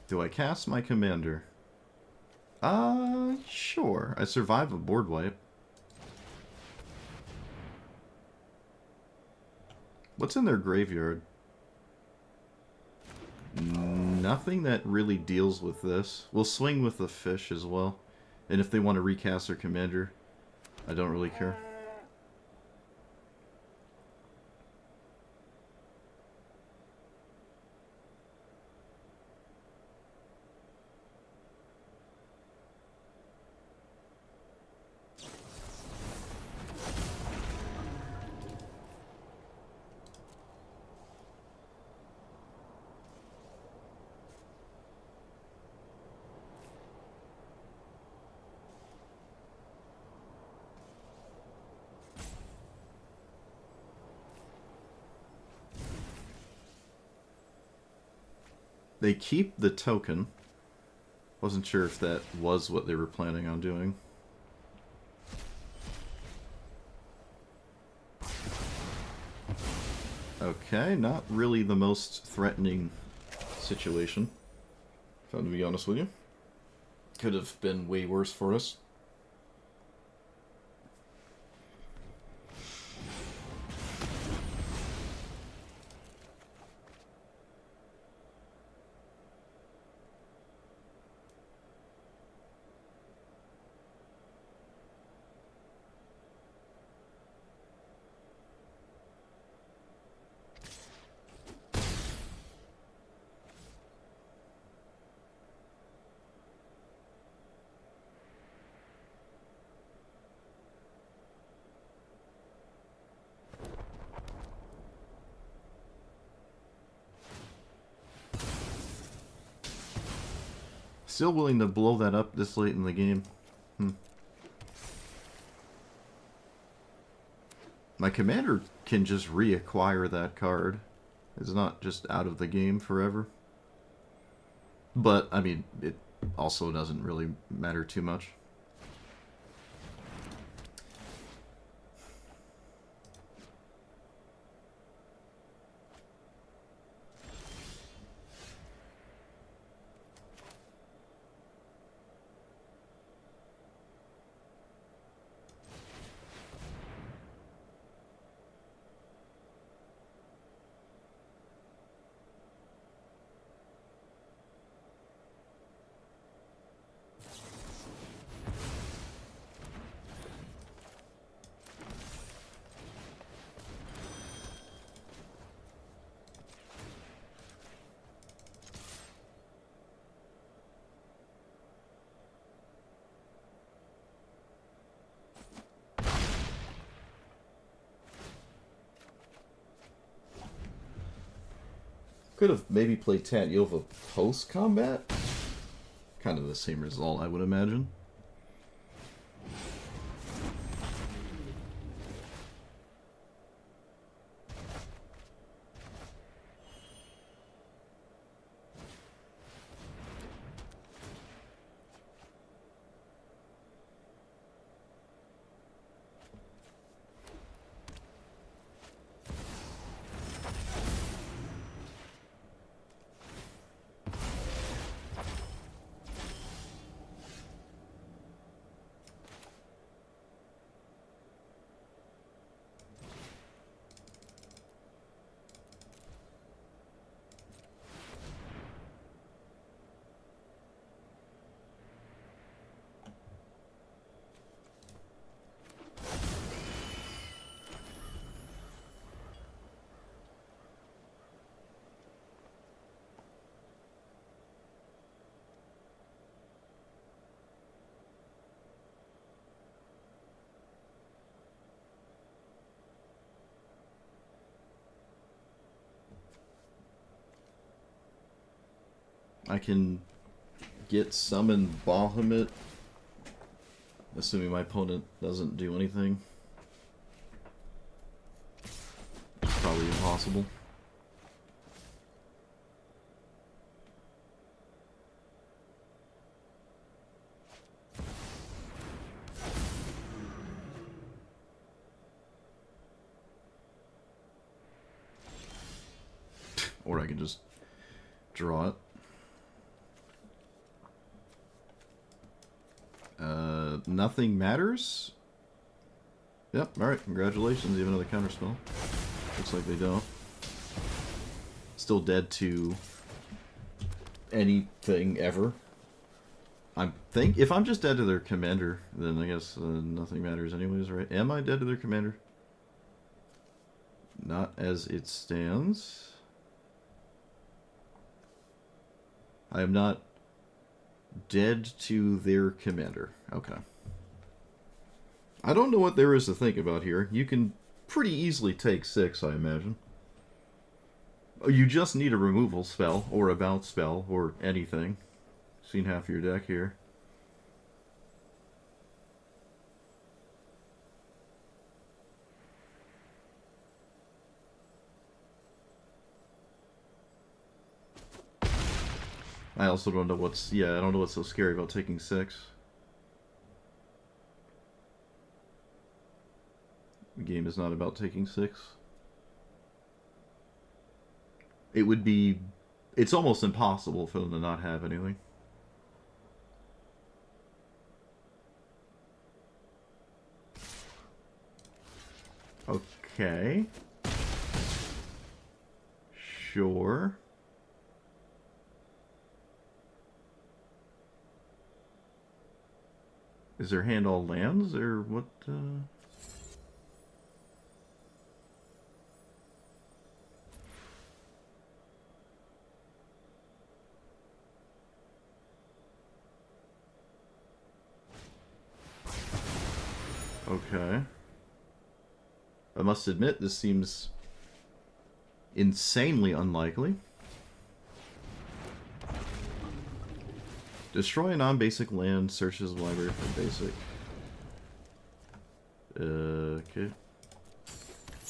Do I cast my commander? Sure. I survive a board wipe. What's in their graveyard? Nothing that really deals with this. We'll swing with the fish as well. And if they want to recast their commander, I don't really care. They keep the token. Wasn't sure if that was what they were planning on doing. Okay, not really the most threatening situation, if I'm to be honest with you. Could have been way worse for us. Still willing to blow that up this late in the game. My commander can just reacquire that card. It's not just out of the game forever. But, I mean, it also doesn't really matter too much. Could have maybe played Tatyova post-combat? Kind of the same result, I would imagine. I can get summon Bahamut, assuming my opponent doesn't do anything. Probably impossible. Or I can just draw it. Nothing matters? Yep, alright, congratulations, you have another counterspell. Looks like they don't. Still dead to anything ever. If I'm just dead to their commander, then I guess nothing matters anyways, right? Am I dead to their commander? Not as it stands. I am not dead to their commander. Okay. I don't know what there is to think about here. You can pretty easily take 6, I imagine. You just need a removal spell, or a bounce spell, or anything. Seen half your deck here. I also don't know what's... Yeah, I don't know what's so scary about taking 6. The game is not about taking 6. It would be... It's almost impossible for them to not have anything. Okay. Sure. Is their hand all lands, or what? Okay. I must admit, this seems insanely unlikely. Destroy a non-basic land, searches the library for basic. Okay.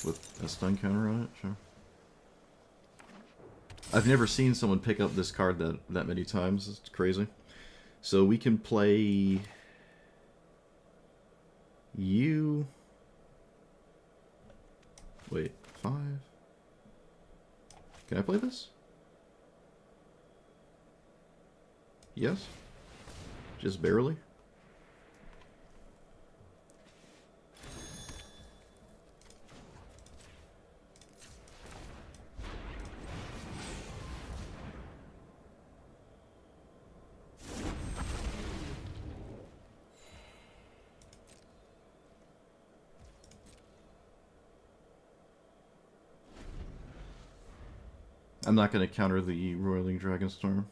With a stun counter on it, sure. I've never seen someone pick up this card that many times. It's crazy. So we can play... You... Wait, 5? Can I play this? Yes? Just barely? I'm not going to counter the Roiling Dragonstorm.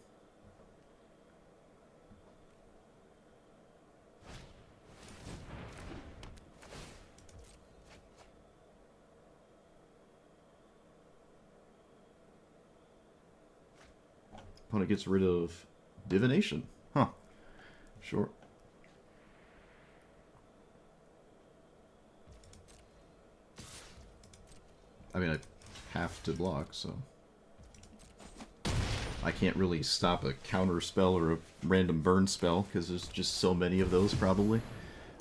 Opponent gets rid of Divination. Huh. Sure. I mean, I have to block, so... I can't really stop a counter spell or a random burn spell, because there's just so many of those, probably.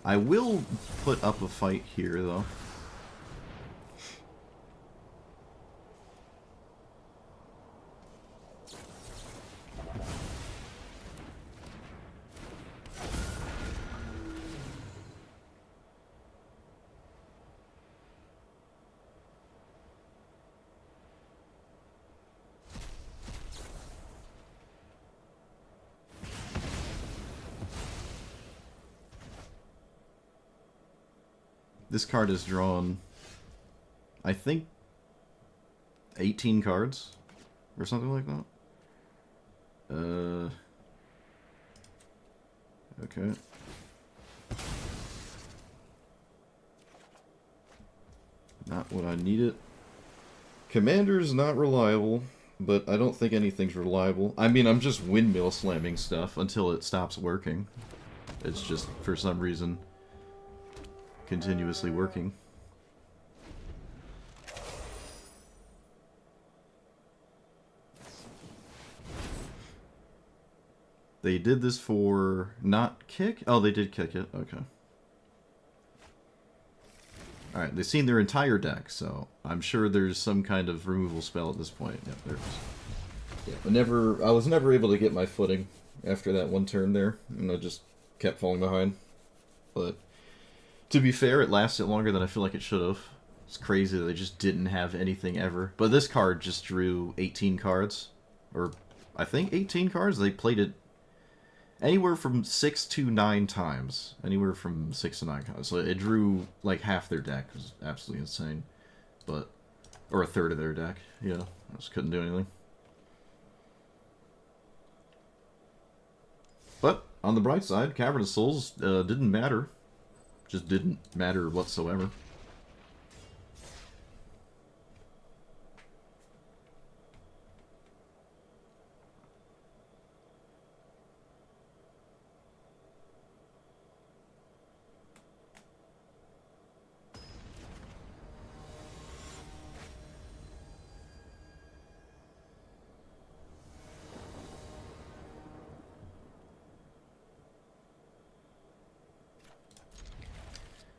I will put up a fight here, though. This card is drawn, I think, 18 cards, or something like that. Okay. Not what I needed. Commander's not reliable, but I don't think anything's reliable. I mean, I'm just windmill slamming stuff until it stops working. It's just, for some reason... continuously working. They did this for not kick? Oh, they did kick it. Okay. Alright, they've seen their entire deck, so I'm sure there's some kind of removal spell at this point. Yep, there it is. Yeah, I was never able to get my footing after that one turn there, and I just kept falling behind. But to be fair, it lasted longer than I feel like it should have. It's crazy that they just didn't have anything ever. But this card just drew 18 cards. Or, I think 18 cards? They played it anywhere from 6 to 9 times. Anywhere from 6 to 9 times. So it drew like half their deck. It was absolutely insane. But, or a third of their deck. Yeah, I just couldn't do anything. But, on the bright side, Cavern of Souls didn't matter. Just didn't matter whatsoever.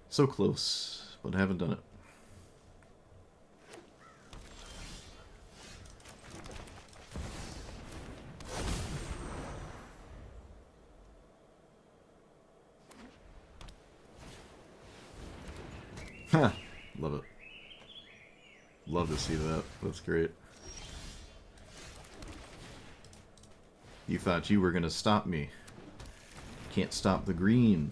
So close, but I haven't done it. Ha! Love it. Love to see that. That's great. You thought you were gonna stop me. Can't stop the green.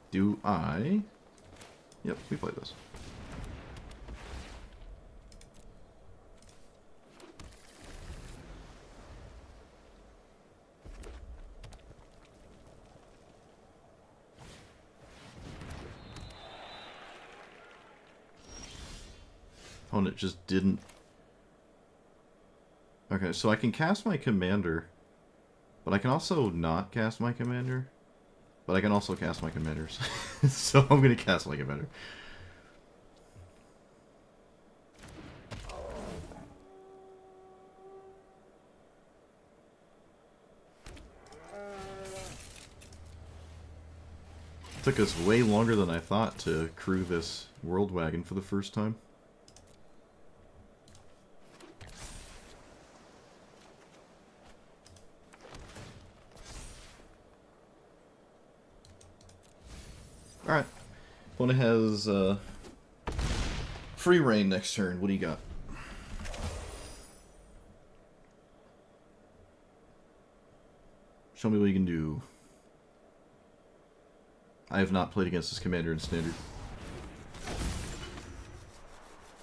Do I? Yep, we play this. Opponent just didn't. Okay, so I can cast my commander, but I can also not cast my commander. But I can also cast my commanders. So I'm going to cast my commander. Took us way longer than I thought to crew this world wagon for the first time. Alright. Opponent has free reign next turn. What do you got? Show me what you can do. I have not played against this commander in Standard.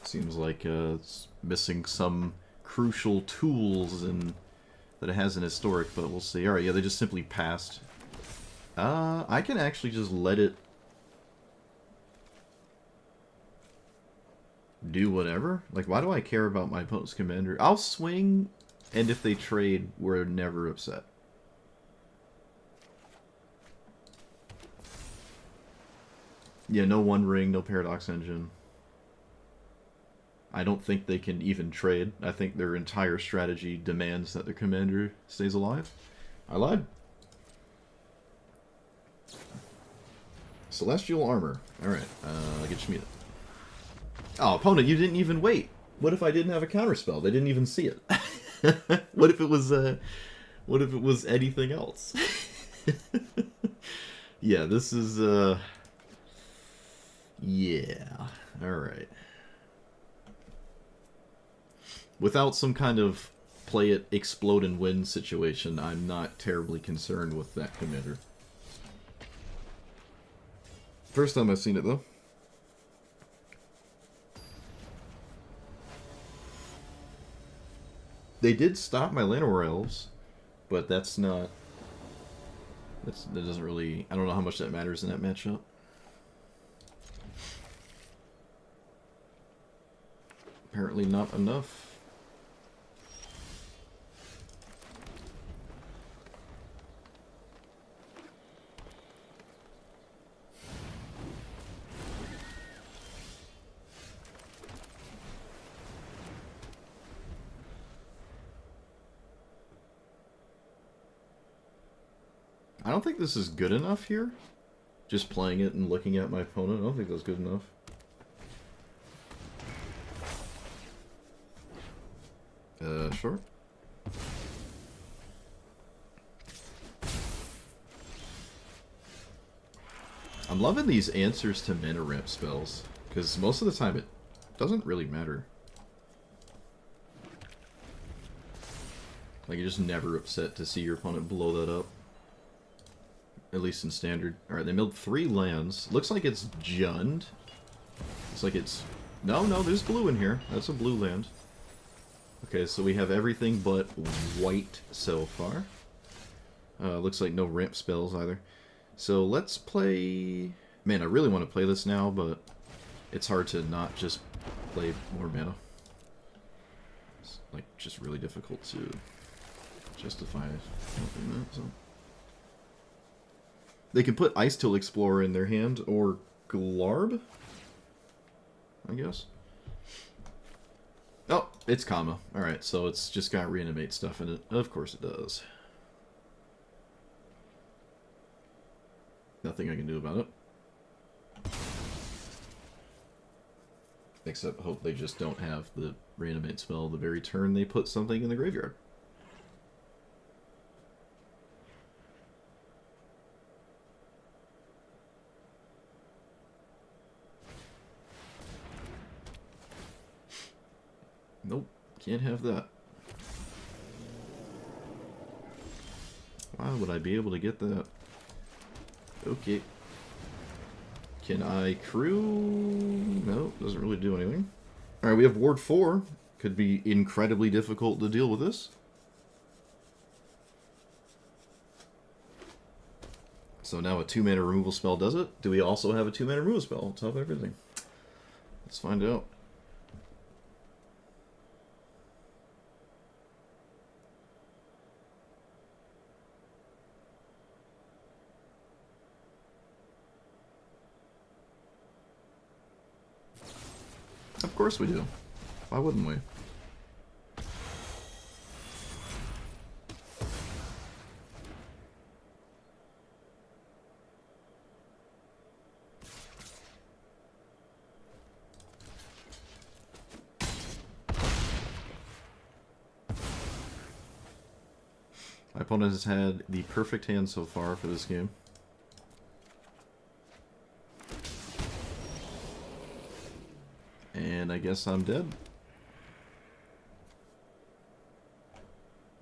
Seems like it's missing some crucial tools that it has in Historic, but we'll see. Alright, yeah, they just simply passed. I can actually just let it do whatever. Like, why do I care about my opponent's commander? I'll swing, and if they trade, we're never upset. Yeah, no One Ring, no Paradox Engine. I don't think they can even trade. I think their entire strategy demands that their commander stays alive. I lied. Celestial Armor. Alright, get Schmied. Oh, opponent, you didn't even wait. What if I didn't have a counterspell? They didn't even see it. What if it was anything else? Yeah, this is yeah. Alright. Without some kind of play it, explode and win situation, I'm not terribly concerned with that commander. First time I've seen it, though. They did stop my Llanowar Elves, but that's not... that doesn't really... I don't know how much that matters in that matchup. Apparently not enough. I don't think this is good enough here. Just playing it and looking at my opponent, I don't think that's good enough. Sure. I'm loving these answers to mana ramp spells, because most of the time it doesn't really matter. Like, you're just never upset to see your opponent blow that up. At least in standard. Alright, they milled 3 lands. Looks like it's Jund. Looks like it's... No, there's blue in here. That's a blue land. Okay, so we have everything but white so far. Looks like no ramp spells either. So let's play... Man, I really want to play this now, but it's hard to not just play more mana. It's like just really difficult to justify that. So. They can put Ice Tool Explorer in their hand, or Glarb, I guess. Oh, it's Kama. Alright, so it's just got reanimate stuff in it. Of course it does. Nothing I can do about it. Except hope they just don't have the reanimate spell the very turn they put something in the graveyard. Nope, can't have that. Why would I be able to get that? Okay. Can I crew? No, doesn't really do anything. Alright, we have Ward 4. Could be incredibly difficult to deal with this. So now a 2-mana removal spell does it. Do we also have a 2-mana removal spell on top of everything? Let's find out. Of course we do. Why wouldn't we? My opponent has had the perfect hand so far for this game. And I guess I'm dead.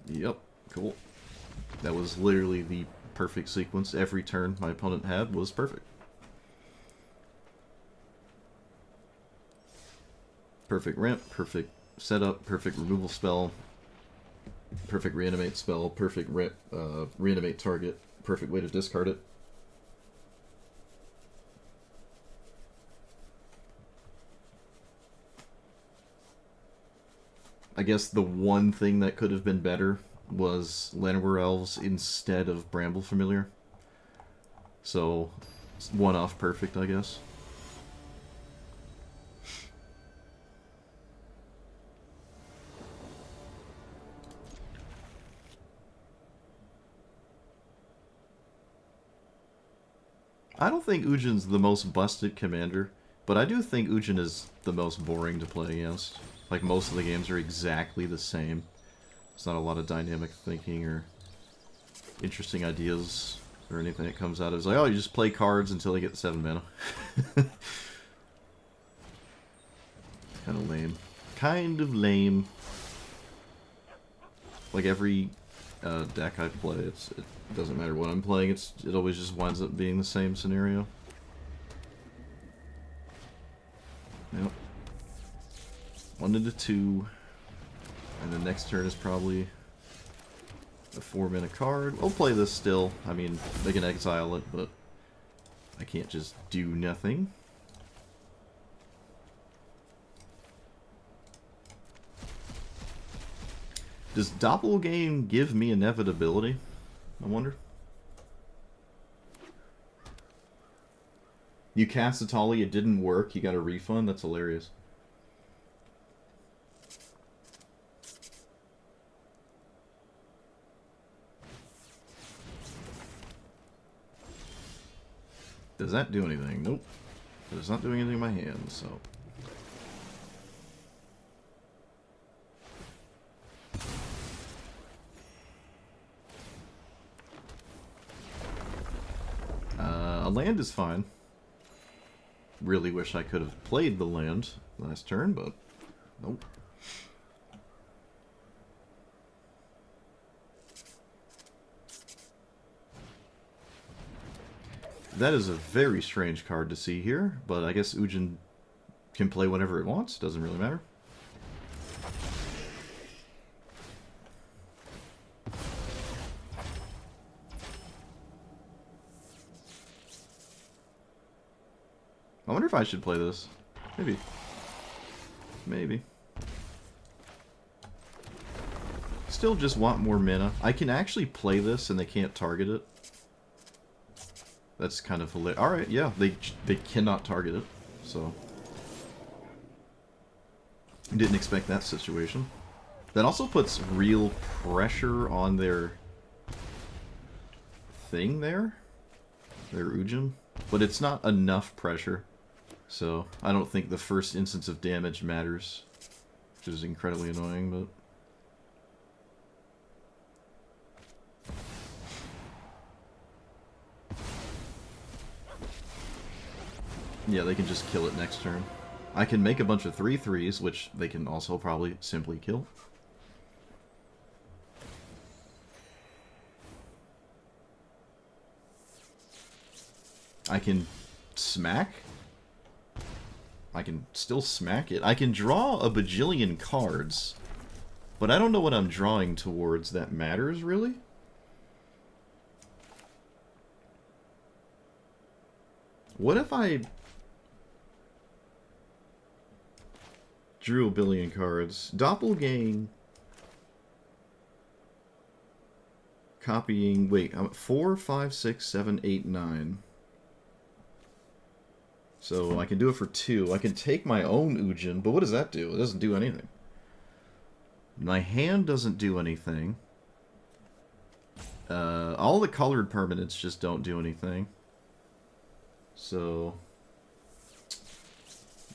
Yep, cool. That was literally the perfect sequence. Every turn my opponent had was perfect. Perfect ramp, perfect setup, perfect removal spell, perfect reanimate spell, perfect reanimate target, perfect way to discard it. I guess the one thing that could have been better was Llanowar Elves instead of Bramble Familiar. So, one off perfect, I guess. I don't think Ujin's the most busted commander, but I do think Ujin is the most boring to play against. Like, most of the games are exactly the same. There's not a lot of dynamic thinking or interesting ideas or anything that comes out. It's like, oh, you just play cards until they get 7 mana. Kind of lame. Kind of lame. Like, every deck I play, it doesn't matter what I'm playing, it always just winds up being the same scenario. Yep. 1 into 2, and the next turn is probably a 4-mana card. We'll play this still. I mean, they can exile it, but I can't just do nothing. Does Doppelgame give me inevitability? I wonder. You cast a Tali, it didn't work, you got a refund? That's hilarious. Does that do anything? Nope. It's not doing anything in my hands, so... A land is fine. Really wish I could have played the land last turn, but nope. That is a very strange card to see here, but I guess Ujin can play whenever it wants, doesn't really matter. I wonder if I should play this. Maybe. Maybe. Still just want more mana. I can actually play this and they can't target it. That's kind of hilarious. Alright, yeah, they cannot target it, so... Didn't expect that situation. That also puts real pressure on their... thing there? Their Ujin. But it's not enough pressure. So, I don't think the first instance of damage matters. Which is incredibly annoying, but... Yeah, they can just kill it next turn. I can make a bunch of 3/3s, which they can also probably simply kill. I can smack. I can still smack it. I can draw a bajillion cards, but I don't know what I'm drawing towards that matters, really. What if I drew a billion cards? Doppelgang. Copying. Wait, I'm at 4, 5, 6, 7, 8, 9. So I can do it for 2. I can take my own Ujin, but what does that do? It doesn't do anything. My hand doesn't do anything. All the colored permanents just don't do anything. So...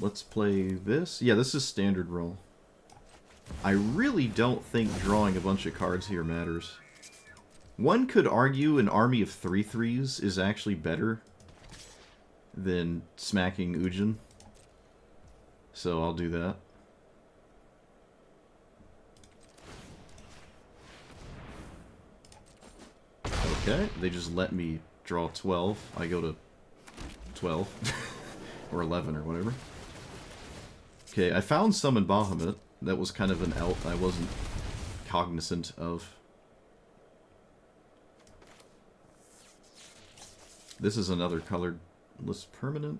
let's play this. Yeah, this is standard roll. I really don't think drawing a bunch of cards here matters. One could argue an army of 3/3s is actually better than smacking Ujin. So I'll do that. Okay, they just let me draw 12. I go to 12. Or 11 or whatever. Okay, I found Summon Bahamut. That was kind of an out I wasn't cognizant of. This is another colorless permanent.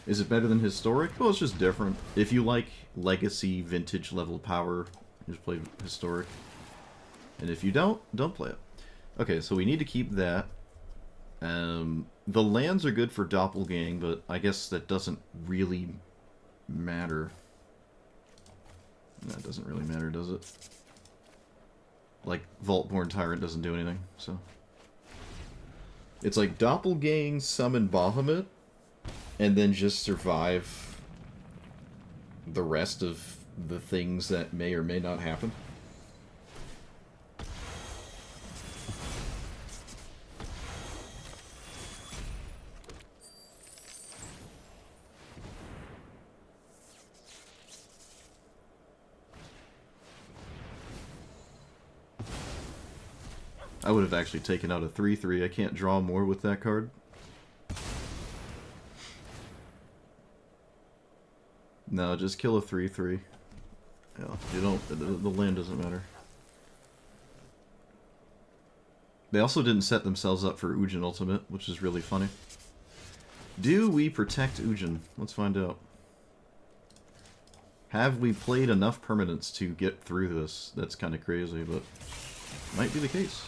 Is it better than Historic? Well, it's just different. If you like Legacy, Vintage level power, just play Historic. And if you don't play it. Okay, so we need to keep that. The lands are good for Doppelgang, but I guess that doesn't really matter. That doesn't really matter, does it? Like, Vaultborn Tyrant doesn't do anything, so... It's like Doppelgang, summon Bahamut, and then just survive the rest of the things that may or may not happen. I would have actually taken out a 3/3. I can't draw more with that card. No, just kill a 3/3. Yeah, you don't. The land doesn't matter. They also didn't set themselves up for Ujin Ultimate, which is really funny. Do we protect Ujin? Let's find out. Have we played enough permanents to get through this? That's kind of crazy, but might be the case.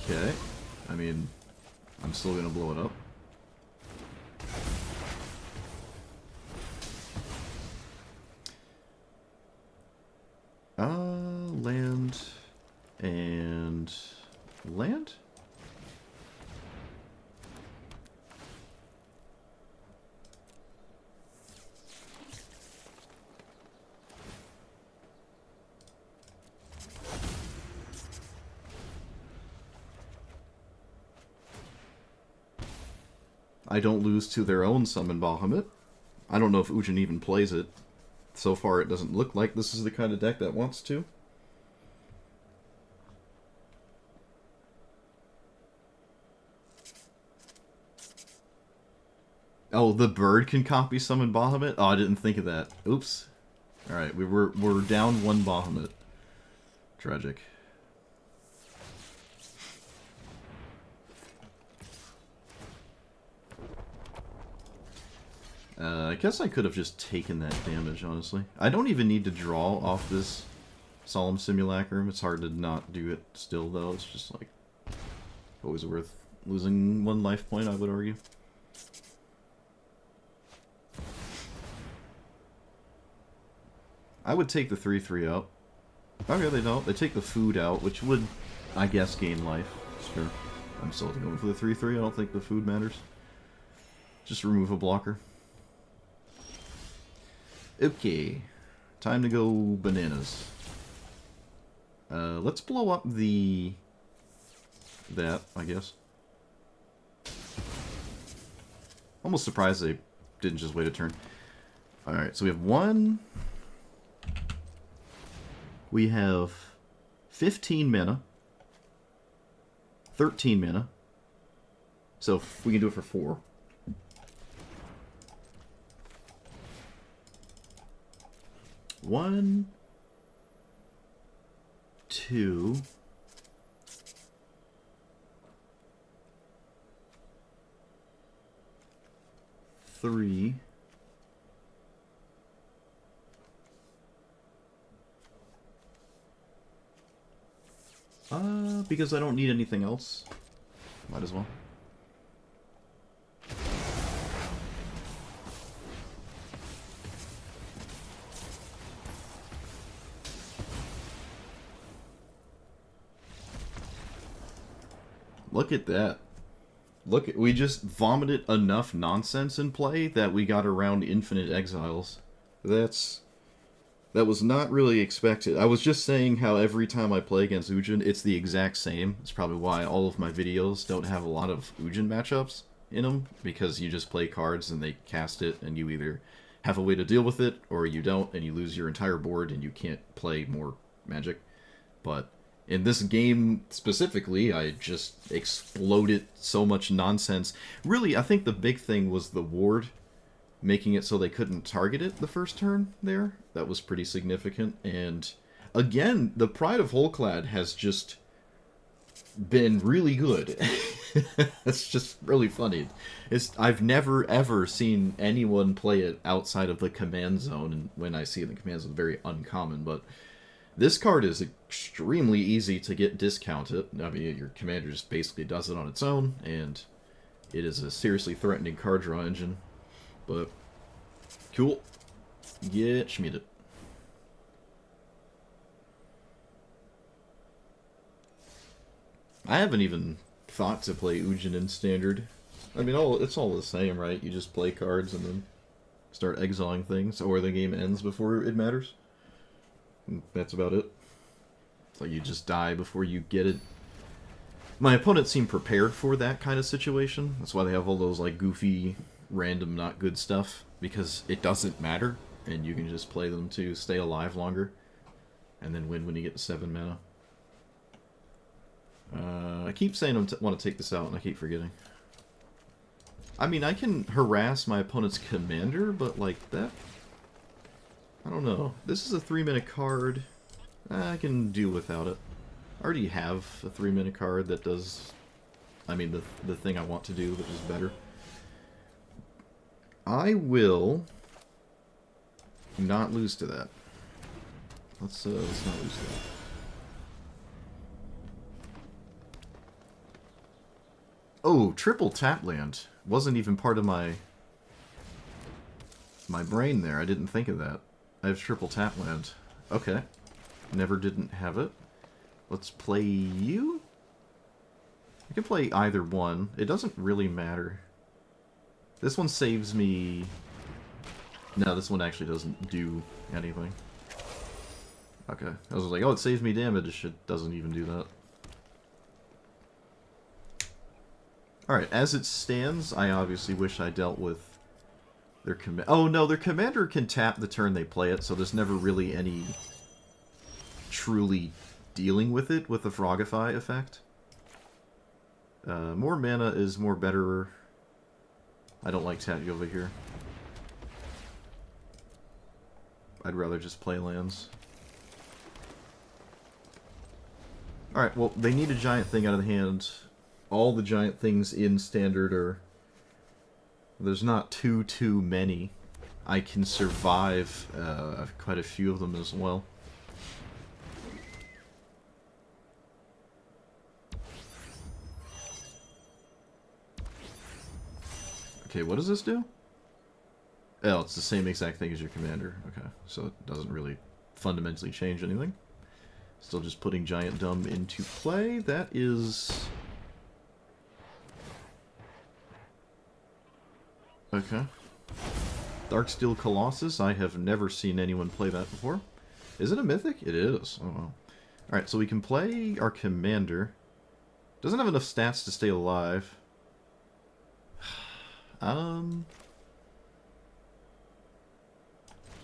Okay, I mean, I'm still gonna blow it up. Land and Land? I don't lose to their own Summon Bahamut. I don't know if Ujin even plays it. So far, it doesn't look like this is the kind of deck that wants to. Oh, the bird can copy Summon Bahamut? Oh, I didn't think of that. Oops. Alright, we're down one Bahamut. Tragic. I guess I could have just taken that damage, honestly. I don't even need to draw off this Solemn Simulacrum. It's hard to not do it still, though. It's just, like, always worth losing one life point, I would argue. I would take the 3-3 out. Okay, they don't. They take the food out, which would, I guess, gain life. Sure. I'm still going for the 3-3. I don't think the food matters. Just remove a blocker. Okay. Time to go bananas. Let's blow up the... that, I guess. Almost surprised they didn't just wait a turn. Alright, so we have 1... We have 15 mana. 13 mana. So we can do it for 4. One, two, three, because I don't need anything else. Might as well. Look at that. Look at, we just vomited enough nonsense in play that we got around infinite exiles. That was not really expected. I was just saying how every time I play against Ujin, it's the exact same. It's probably why all of my videos don't have a lot of Ujin matchups in them, because you just play cards and they cast it, and you either have a way to deal with it, or you don't, and you lose your entire board and you can't play more Magic. But in this game specifically, I just exploded so much nonsense. Really, I think the big thing was the ward, making it so they couldn't target it the first turn there. That was pretty significant. And again, the Pride of Holclad has just been really good. It's just really funny. I've never ever seen anyone play it outside of the command zone, and when I see it in the command zone, very uncommon, but this card is extremely easy to get discounted. I mean, your commander just basically does it on its own, and it is a seriously threatening card draw engine. But, cool. Get schmieded. I haven't even thought to play Ujin in Standard. I mean, it's all the same, right? You just play cards and then start exiling things, or the game ends before it matters. And that's about it. It's like you just die before you get it. My opponents seem prepared for that kind of situation. That's why they have all those, like, goofy, random, not good stuff, because it doesn't matter, and you can just play them to stay alive longer, and then win when you get to 7 mana. I keep saying I want to take this out, and I keep forgetting. I mean, I can harass my opponent's commander, but, like, that... I don't know. This is a 3-mana card. I can do without it. I already have a 3-mana card that does... I mean, the thing I want to do, which is better. I will not lose to that. Let's not lose to that. Oh, triple tap land. Wasn't even part of my brain there. I didn't think of that. I have triple tap land. Okay. Never didn't have it. Let's play you. I can play either one. It doesn't really matter. This one saves me... No, this one actually doesn't do anything. Okay. I was like, oh, it saves me damage. It doesn't even do that. Alright, as it stands, I obviously wish I dealt with their command... Oh, no, their commander can tap the turn they play it, so there's never really any truly dealing with it with the Frogify effect. More mana is more better. I don't like tapping over here. I'd rather just play lands. Alright, well, they need a giant thing out of the hand. All the giant things in Standard are... There's not too many. I can survive quite a few of them as well. Okay, what does this do? Oh, it's the same exact thing as your commander. Okay, so it doesn't really fundamentally change anything. Still just putting Giant Dumb into play. That is... Okay. Darksteel Colossus. I have never seen anyone play that before. Is it a mythic? It is. Oh, wow. Alright, so we can play our commander. Doesn't have enough stats to stay alive.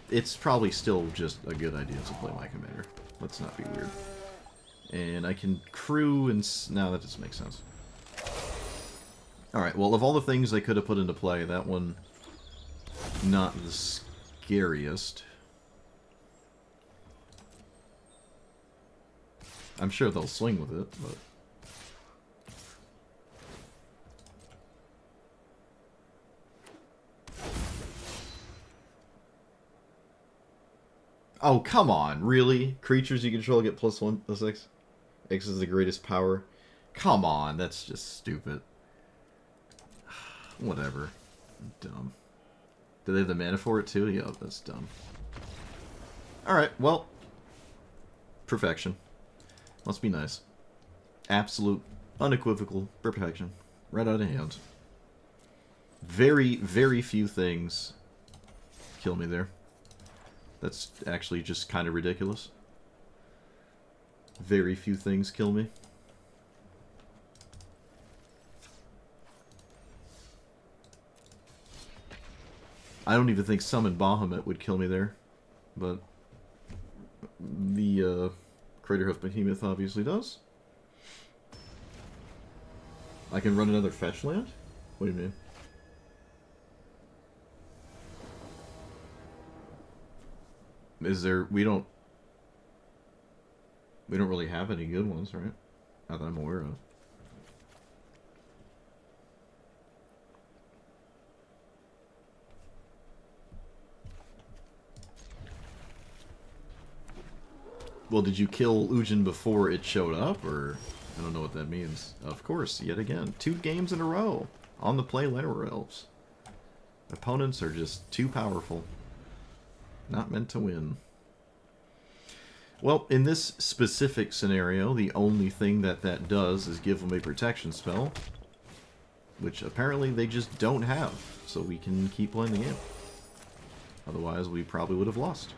It's probably still just a good idea to play my commander. Let's not be weird. And I can crew and... No, that doesn't make sense. Alright, well, of all the things I could have put into play, that one... not the scariest. I'm sure they'll swing with it, but... Oh, come on, really? Creatures you control get +1/+6? X is the greatest power. Come on, that's just stupid. Whatever. Dumb. Do they have the mana for it too? Yeah, that's dumb. Alright, well. Perfection. Must be nice. Absolute, unequivocal perfection. Right out of hand. Very, very few things kill me there. That's actually just kind of ridiculous. Very few things kill me. I don't even think Summon Bahamut would kill me there. But the Craterhoof Behemoth obviously does. I can run another fetch land? What do you mean? Is there... We don't really have any good ones, right? Not that I'm aware of. Well, did you kill Ujin before it showed up, or... I don't know what that means. Of course, yet again. 2 games in a row on the play Letter Elves. Opponents are just too powerful. Not meant to win. Well, in this specific scenario, the only thing that does is give them a protection spell. Which apparently they just don't have. So we can keep playing the game. Otherwise, we probably would have lost.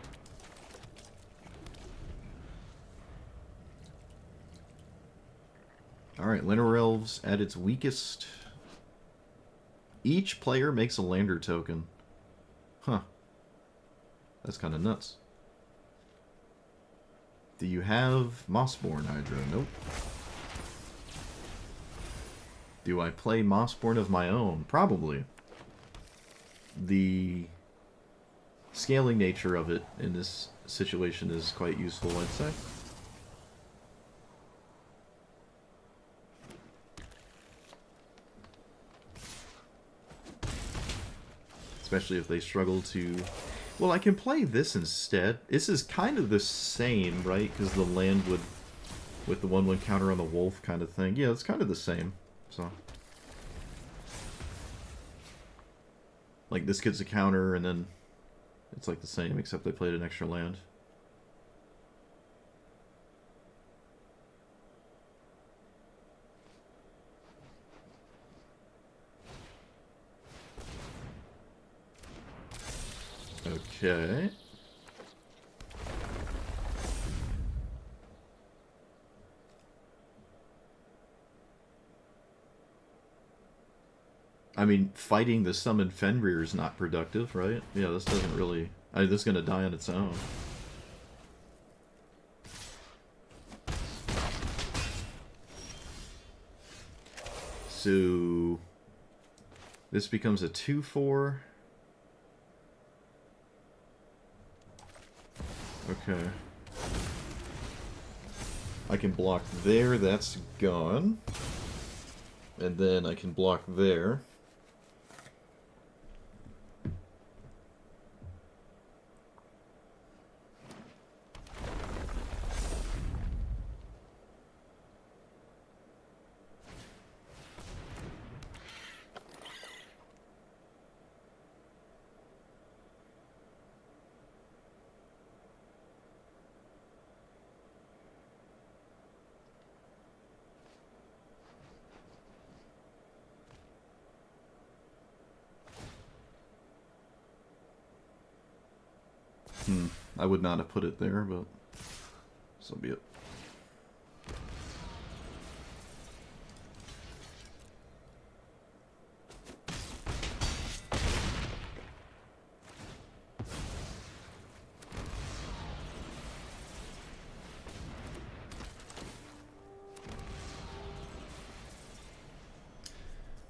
Alright, Letter Elves at its weakest. Each player makes a lander token. Huh. That's kind of nuts. Do you have Mossborn Hydra? Nope. Do I play Mossborn of my own? Probably. The scaling nature of it in this situation is quite useful, I'd say. Especially if they struggle to... Well, I can play this instead. This is kind of the same, right? Because the land would... with the 1/1 counter on the wolf kind of thing. Yeah, it's kind of the same. So... like, this gets a counter, and then... it's like the same, except they played an extra land. Okay. I mean, fighting the summoned Fenrir is not productive, right? Yeah, this doesn't really... this is gonna die on its own. So... this becomes a 2-4. Okay. I can block there, that's gone. And then I can block there. I would not have put it there, but so be it.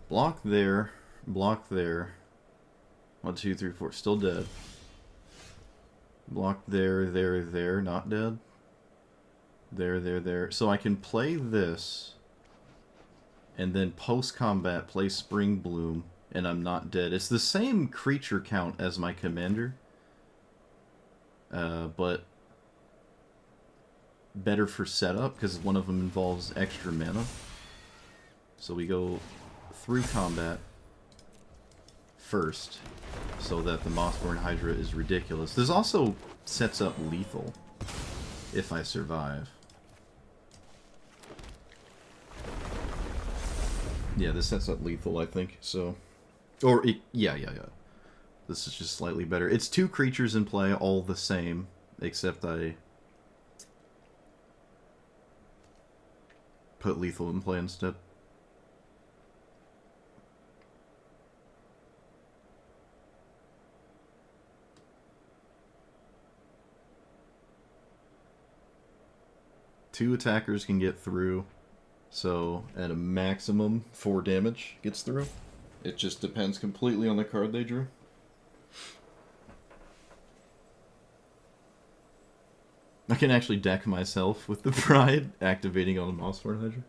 Block there, block there. 1, 2, 3, 4, still dead. Block there, there, there, not dead. There, there, there. So I can play this, and then post-combat play Spring Bloom, and I'm not dead. It's the same creature count as my commander, but better for setup, because one of them involves extra mana. So we go through combat first, so that the Mossborn Hydra is ridiculous. This also sets up lethal, if I survive. Yeah, this sets up lethal, I think, so... Or, yeah. This is just slightly better. It's 2 creatures in play, all the same, except I put lethal in play instead. Two attackers can get through, so at a maximum 4 damage gets through. It just depends completely on the card they drew. I can actually deck myself with the Pride, activating on the Mossborn Hydra.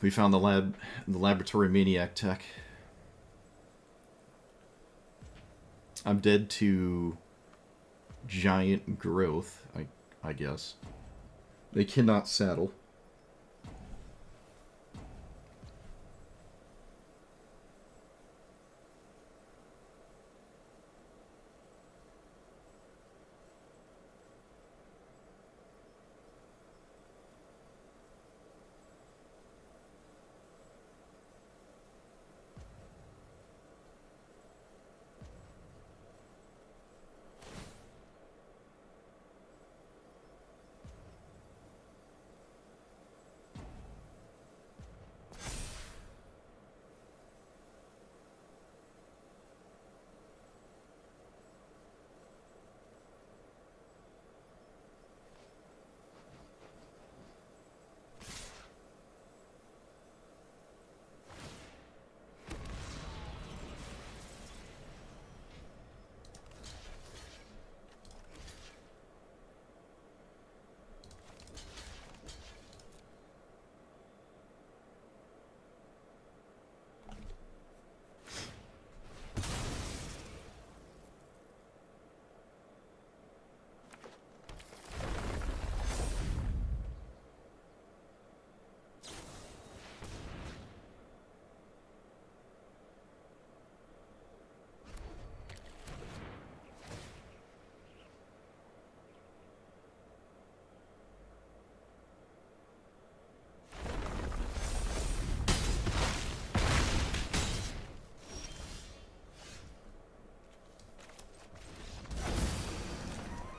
We found the Laboratory Maniac tech. I'm dead to Giant Growth, I guess. They cannot saddle.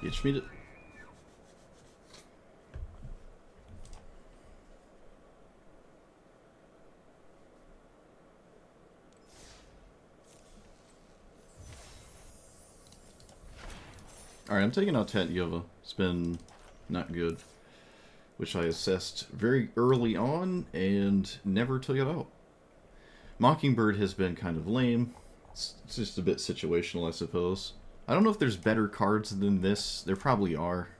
Get me. Alright, I'm taking out Tatyova. It's been not good. Which I assessed very early on and never took it out. Mockingbird has been kind of lame. It's just a bit situational, I suppose. I don't know if there's better cards than this. There probably are.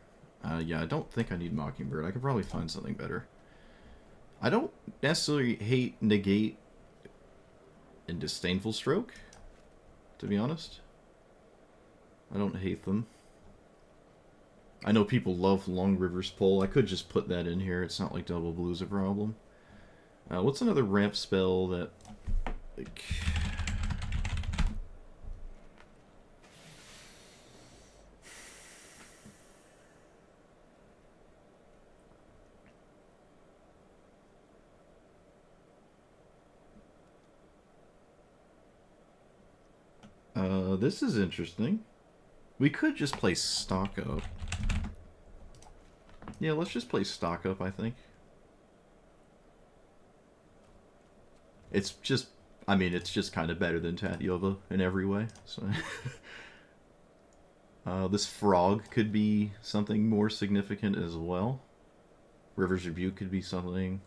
Yeah, I don't think I need Mockingbird. I could probably find something better. I don't necessarily hate Negate and Disdainful Stroke, to be honest. I don't hate them. I know people love Long River's Pull. I could just put that in here. It's not like Double Blue's a problem. What's another ramp spell that... like... this is interesting. We could just play Stock Up. Yeah, let's just play Stock Up, I think. It's just, I mean, it's just kind of better than Tatyova in every way. So, this Frog could be something more significant as well. River's Rebuke could be something.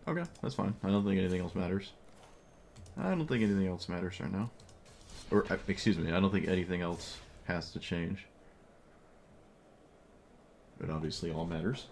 Okay, that's fine. I don't think anything else matters. I don't think anything else matters right now. Or, excuse me, I don't think anything else has to change. It obviously all matters.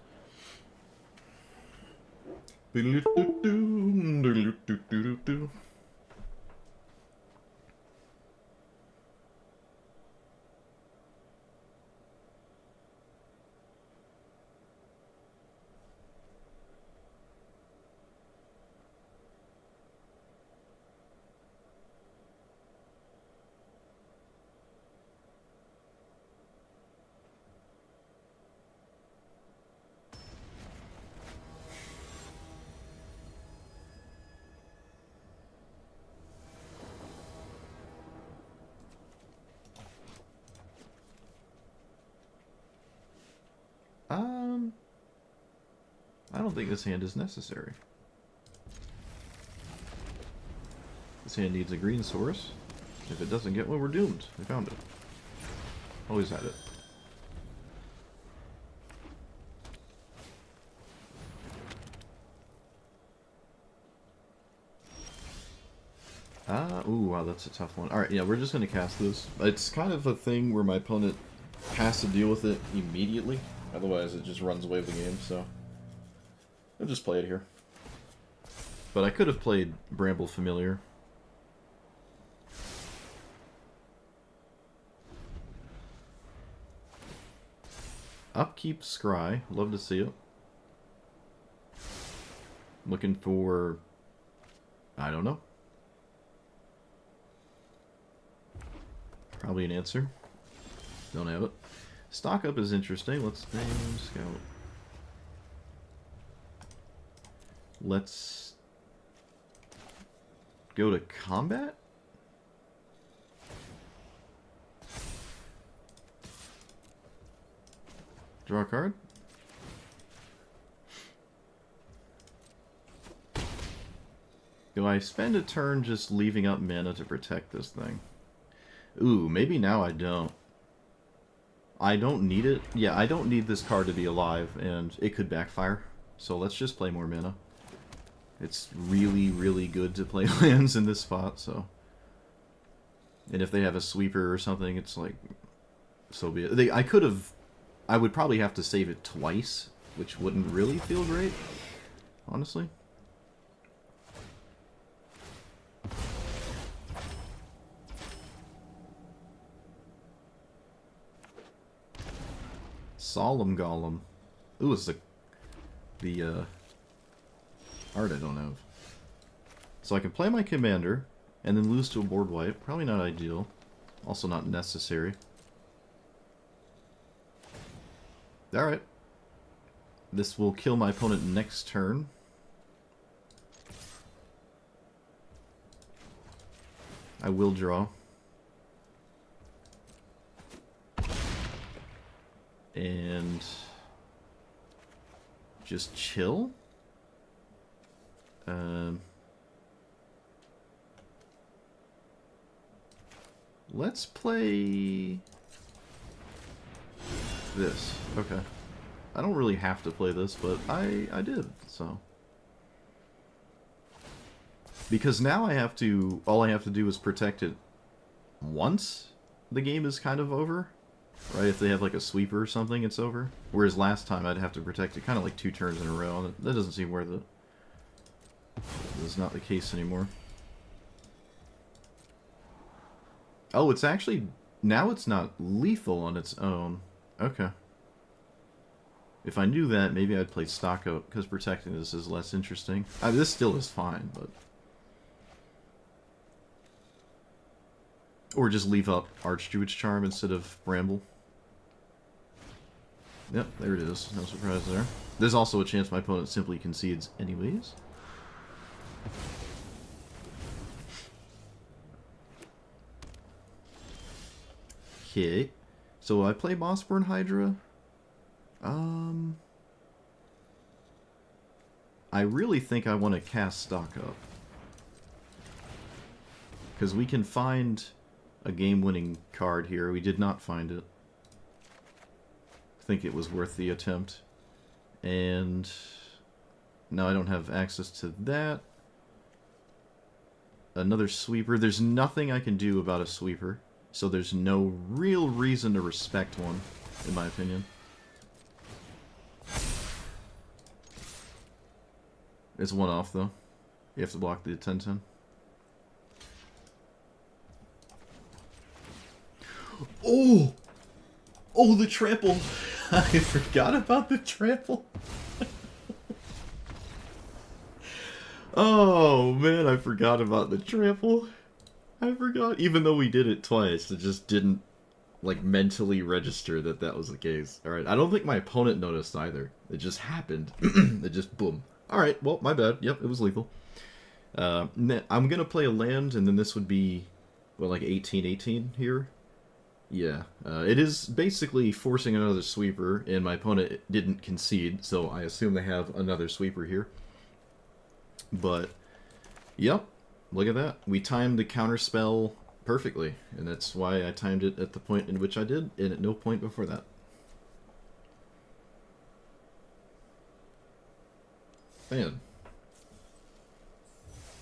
I don't think this hand is necessary. This hand needs a green source. If it doesn't get one, we're doomed. We found it. Always had it. Ooh, wow, that's a tough one. Alright, yeah, we're just gonna cast this. It's kind of a thing where my opponent has to deal with it immediately. Otherwise, it just runs away with the game, so... I'll just play it here. But I could have played Bramble Familiar. Upkeep Scry. Love to see it. Looking for... I don't know. Probably an answer. Don't have it. Stock Up is interesting. Let's name Scout. Let's go to combat. Draw a card. Do I spend a turn just leaving up mana to protect this thing? Ooh, maybe now I don't. I don't need it. Yeah, I don't need this card to be alive, and it could backfire. So let's just play more mana. It's really, really good to play lands in this spot, so... And if they have a sweeper or something, it's like... So be it. I would probably have to save it twice, which wouldn't really feel great, honestly. Solemn Golem. Ooh, it's the art I don't have. So I can play my commander, and then lose to a board wipe. Probably not ideal. Also not necessary. Alright. This will kill my opponent next turn. I will draw. And just chill. Let's play this. Okay. I don't really have to play this, but I did, so. Because now I have to, all I have to do is protect it once the game is kind of over. Right, if they have like a sweeper or something, it's over. Whereas last time I'd have to protect it kind of like 2 turns in a row, and that doesn't seem worth it. This is not the case anymore. Oh, it's actually, now it's not lethal on its own. Okay. If I knew that, maybe I'd play stock out, because protecting this is less interesting. This still is fine, but... Or just leave up Archdruid's Charm instead of Bramble. Yep, there it is. No surprise there. There's also a chance my opponent simply concedes anyways. Okay. So I play Bossborn Hydra. I really think I want to cast stock up. Because we can find a game-winning card here. We did not find it. I think it was worth the attempt. And now I don't have access to that. Another sweeper. There's nothing I can do about a sweeper. So there's no real reason to respect one, in my opinion. It's one off, though. You have to block the 10-10. Oh! Oh, the trample! I forgot about the trample. Oh, man, I forgot about the trample. I forgot. Even though we did it twice, it just didn't, like, mentally register that that was the case. Alright, I don't think my opponent noticed either. It just happened. It just, boom. Alright, well, my bad. Yep, it was lethal. I'm gonna play a land, and then this would be, what, like 18-18 here? Yeah, it is basically forcing another sweeper, and my opponent didn't concede, so I assume they have another sweeper here. But, yep, look at that. We timed the counterspell perfectly, and that's why I timed it at the point in which I did, and at no point before that. Man.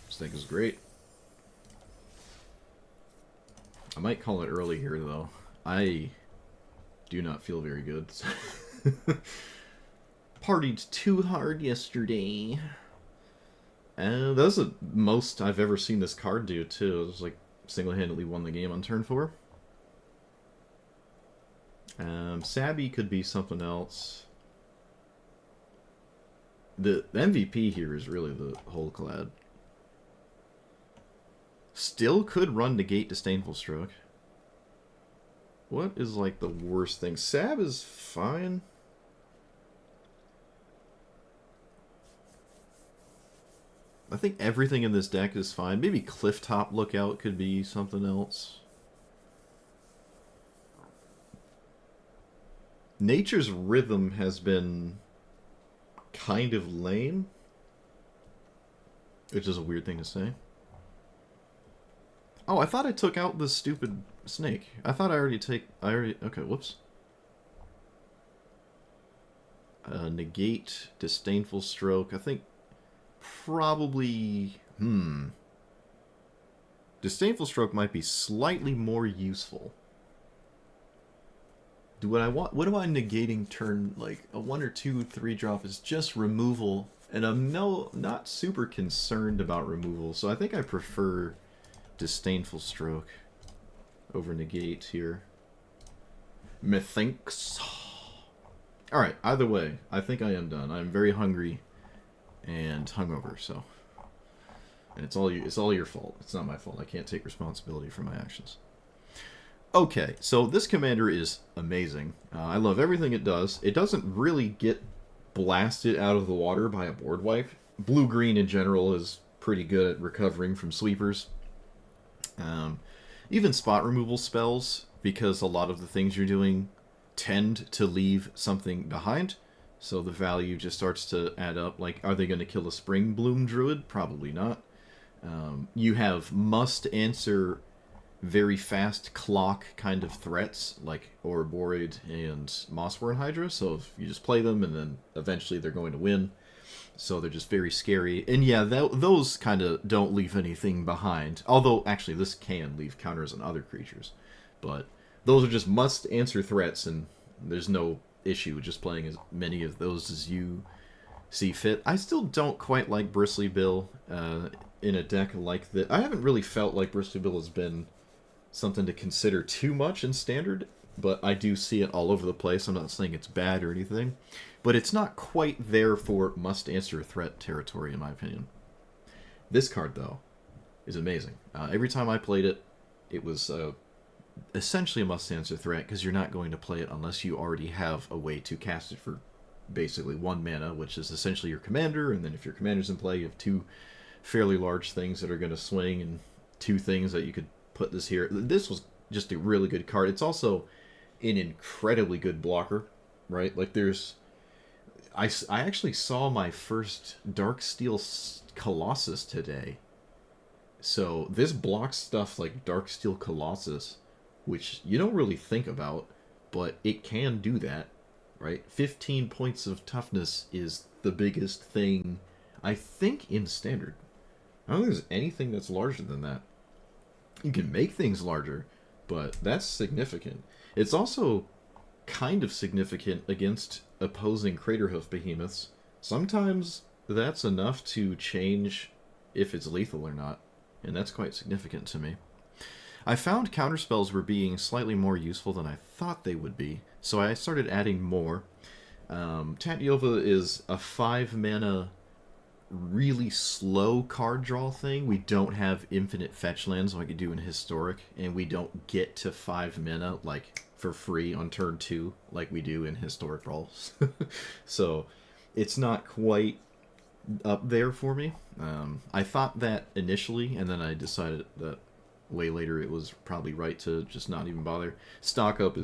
This thing is great. I might call it early here, though. I do not feel very good. Partied too hard yesterday. And that's the most I've ever seen this card do, too. It was like single-handedly won the game on turn 4. Sabby could be something else. The MVP here is really the whole clad. Still could run Negate Disdainful Stroke. What is like the worst thing? Sab is fine. I think everything in this deck is fine. Maybe Clifftop Lookout could be something else. Nature's Rhythm has been kind of lame. Which is a weird thing to say. Oh, I thought I took out the stupid snake. I thought I already okay, whoops. Negate, Disdainful Stroke. I think probably, Disdainful Stroke might be slightly more useful. What am I negating turn, like, a 1 or 2, 3 drop is just removal, and I'm not super concerned about removal, so I think I prefer Disdainful Stroke over Negate here. Methinks. All right. Either way, I think I am done. I'm very hungry and hungover, so and it's all you. It's all your fault. It's not my fault. I can't take responsibility for my actions. Okay, so this commander is amazing. I love everything it does. It doesn't really get blasted out of the water by a board wipe. Blue green in general is pretty good at recovering from sweepers. Um, Even spot removal spells, because a lot of the things you're doing tend to leave something behind. So the value just starts to add up. Like, are they going to kill a Spring Bloom Druid? Probably not. You have must answer very fast clock kind of threats like Ouroborid and Mossborn Hydra. So if you just play them and then eventually they're going to win. So they're just very scary. And yeah, those kind of don't leave anything behind. Although, actually, this can leave counters on other creatures. But those are just must-answer threats, and there's no issue with just playing as many of those as you see fit. I still don't quite like Bristly Bill in a deck like that. I haven't really felt like Bristly Bill has been something to consider too much in Standard, but I do see it all over the place. I'm not saying it's bad or anything. But it's not quite there for must-answer threat territory, in my opinion. This card, though, is amazing. Every time I played it, it was essentially a must-answer threat, because you're not going to play it unless you already have a way to cast it for basically 1 mana, which is essentially your commander, and then if your commander's in play, you have 2 fairly large things that are going to swing, and 2 things that you could put this here. This was just a really good card. It's also an incredibly good blocker, right? Like, there's... I actually saw my first Darksteel Colossus today. So this blocks stuff like Darksteel Colossus, which you don't really think about, but it can do that, right? 15 points of toughness is the biggest thing, I think, in Standard. I don't think there's anything that's larger than that. You can make things larger, but that's significant. It's also kind of significant against opposing Craterhoof behemoths. Sometimes that's enough to change if it's lethal or not, and that's quite significant to me. I found counterspells were being slightly more useful than I thought they would be, so I started adding more. Tatyova is a 5 mana really slow card draw thing. We don't have infinite fetch lands like you do in Historic, and we don't get to 5 mana like for free on turn 2 like we do in Historic Brawls. So it's not quite up there for me. I thought that initially, and then I decided that way later it was probably right to just not even bother. Stock Up is